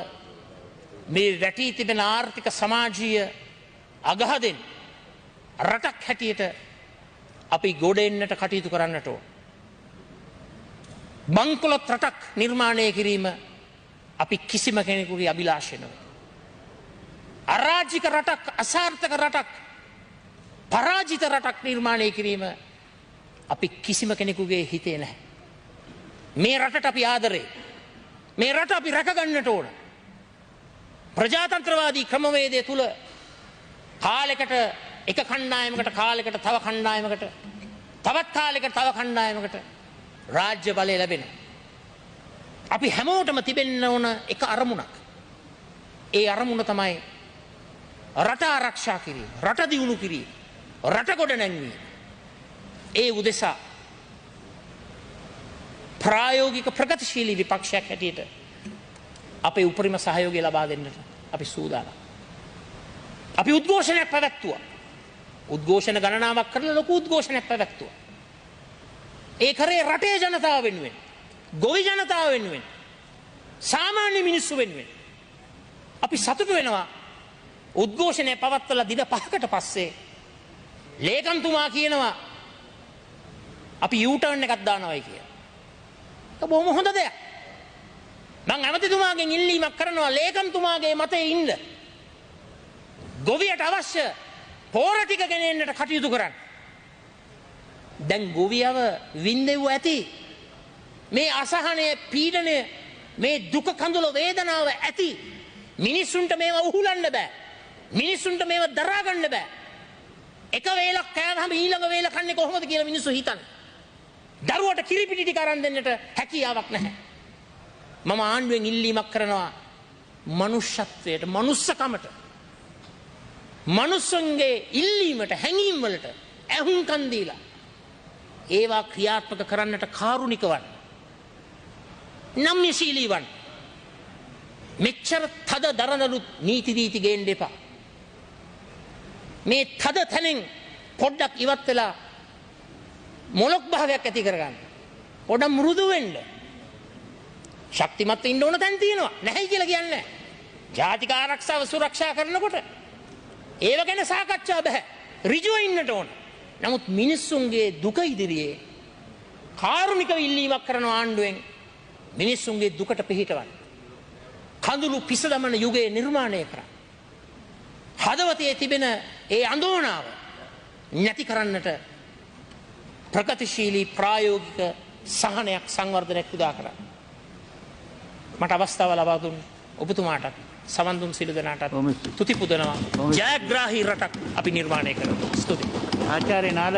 මේ වැටී තිබෙන ආර්ථික සමාජීය අගහදෙන් රටක් හැටියට අපි ගොඩ එන්නට කටයුතු කරන්නට ඕන. බංකොලොත් රටක් නිර්මාණය කිරීම අපි කිසිම කෙනෙකුගේ අභිලාෂය නොවේ. අරාජික රටක් අසාර්ථක රටක් පරාජිත රටක් නිර්මාණය කිරීම අපි කිසිම කෙනෙකුගේ හිතේ නැහැ. මේ රටට අපි ආදරේ. මේ රට අපි රැකගන්නට ඕන. ප්‍රජාතන්ත්‍රවාදී ක්‍රමවේදය තුල කාලයකට එක කණ්ඩායමකට කාලයකට තව කණ්ඩායමකට තවත් කාලයකට තව කණ්ඩායමකට රාජ්‍ය බලය ලැබෙන. අපි හැමෝටම තිබෙන්න ඕන එක අරමුණක්. ඒ අරමුණ තමයි රට ආරක්ෂා කිරීම, රට දියුණු කිරීම, රට ගොඩ නැංවීම. ඒ උදෙසා ප්‍රායෝගික ප්‍රගතිශීලී විපක්ෂයක් හැටියට අපේ උපරිම සහයෝගය ලබා දෙන්නට අපි සූදානම්. අපි උද්ඝෝෂණයක් පැවැත්තුවා. උද්ඝෝෂණ ගණනාවක් කරලා ලොකු උද්ඝෝෂණයක් පැවැත්තුවා. ඒ කරේ රටේ ජනතාව වෙනුවෙන්, ගොවි ජනතාව වෙනුවෙන්, සාමාන්‍ය මිනිස්සු වෙනුවෙන්. අපි සතුටු වෙනවා උද්ඝෝෂණය පවත්වලා දින 5කට පස්සේ ලේකම්තුමා කියනවා අපි U-turn එකක් දානවායි කියලා. ඒක බොහොම හොඳ දෙයක්. මම ඇමතිතුමාගෙන් ඉල්ලීමක් කරනවා ලේකම්තුමාගේ මතේ ඉන්න. ගොවියට අවශ්‍ය පෝර ටික ගෙනෙන්නට කටයුතු කරන්න. දැන් ගොවියව වින්දෙව්ව ඇති. මේ අසහනය, පීඩනය, මේ දුක කඳුල වේදනාව ඇති. මිනිස්සුන්ට මේවා උහුලන්න බෑ. මිනිස්සුන්ට මේවා දරා ගන්න බෑ. එක වේලක් කෑවහම ඊළඟ වේල කන්නේ කොහොමද කියලා මිනිස්සු හිතන්නේ. දරුවට කිරිපිටි ටික අරන් දෙන්නට හැකියාවක් නැහැ. මම ආණ්ඩුවෙන් ඉල්ලීමක් කරනවා මනුෂ්‍යත්වයට, මනුස්සකමට, මනුස්සුන්ගේ ඉල්ලීමට, හැඟීම් වලට ඇහුම්කන් දීලා ඒවා ක්‍රියාත්මක කරන්නට කාරුණික වන්න. නම්‍යශීලී වන්න. මෙච්චර තද දරනලු නීති දීති ගේන්න එපා. මේ තද තැනින් පොඩ්ඩක් ඉවත් වෙලා මොලොක් භාවයක් ඇති කරගන්න. පොඩ මෘදු වෙන්න. ශක්තිමත් වෙන්න ඕන තැන් තියෙනවා. නැහැ කියලා කියන්නේ. ජාතික ආරක්ෂාව සුරක්ෂා කරනකොට ඒව ගැන සාකච්ඡා බෑ. ඍජුව ඉන්නට ඕන. නමුත් මිනිස්සුන්ගේ දුක ඉදිරියේ කාරුණිකව ඉල්ලීමක් කරන ආණ්ඩුවෙන් මිනිස්සුන්ගේ දුකට පිහිටවන්න. කඳුළු පිස දමන යුගයේ නිර්මාණය කරන්න. හදවතේ තිබෙන ඒ අඳෝනාව නැති කරන්නට ප්‍රගතිශීලී ප්‍රායෝගික සහනයක් සංවර්ධනයක් උදා කරන්න. මට අවස්ථාව ලබා දුන්න ඔබතුමාටත් සවන් දුන් සියලු දෙනාටත් තුති පුදනවා. ජයග්‍රාහී රටක් අපි නිර්මාණය කරමු. ස්තුතියි. ආචාර්ය නාල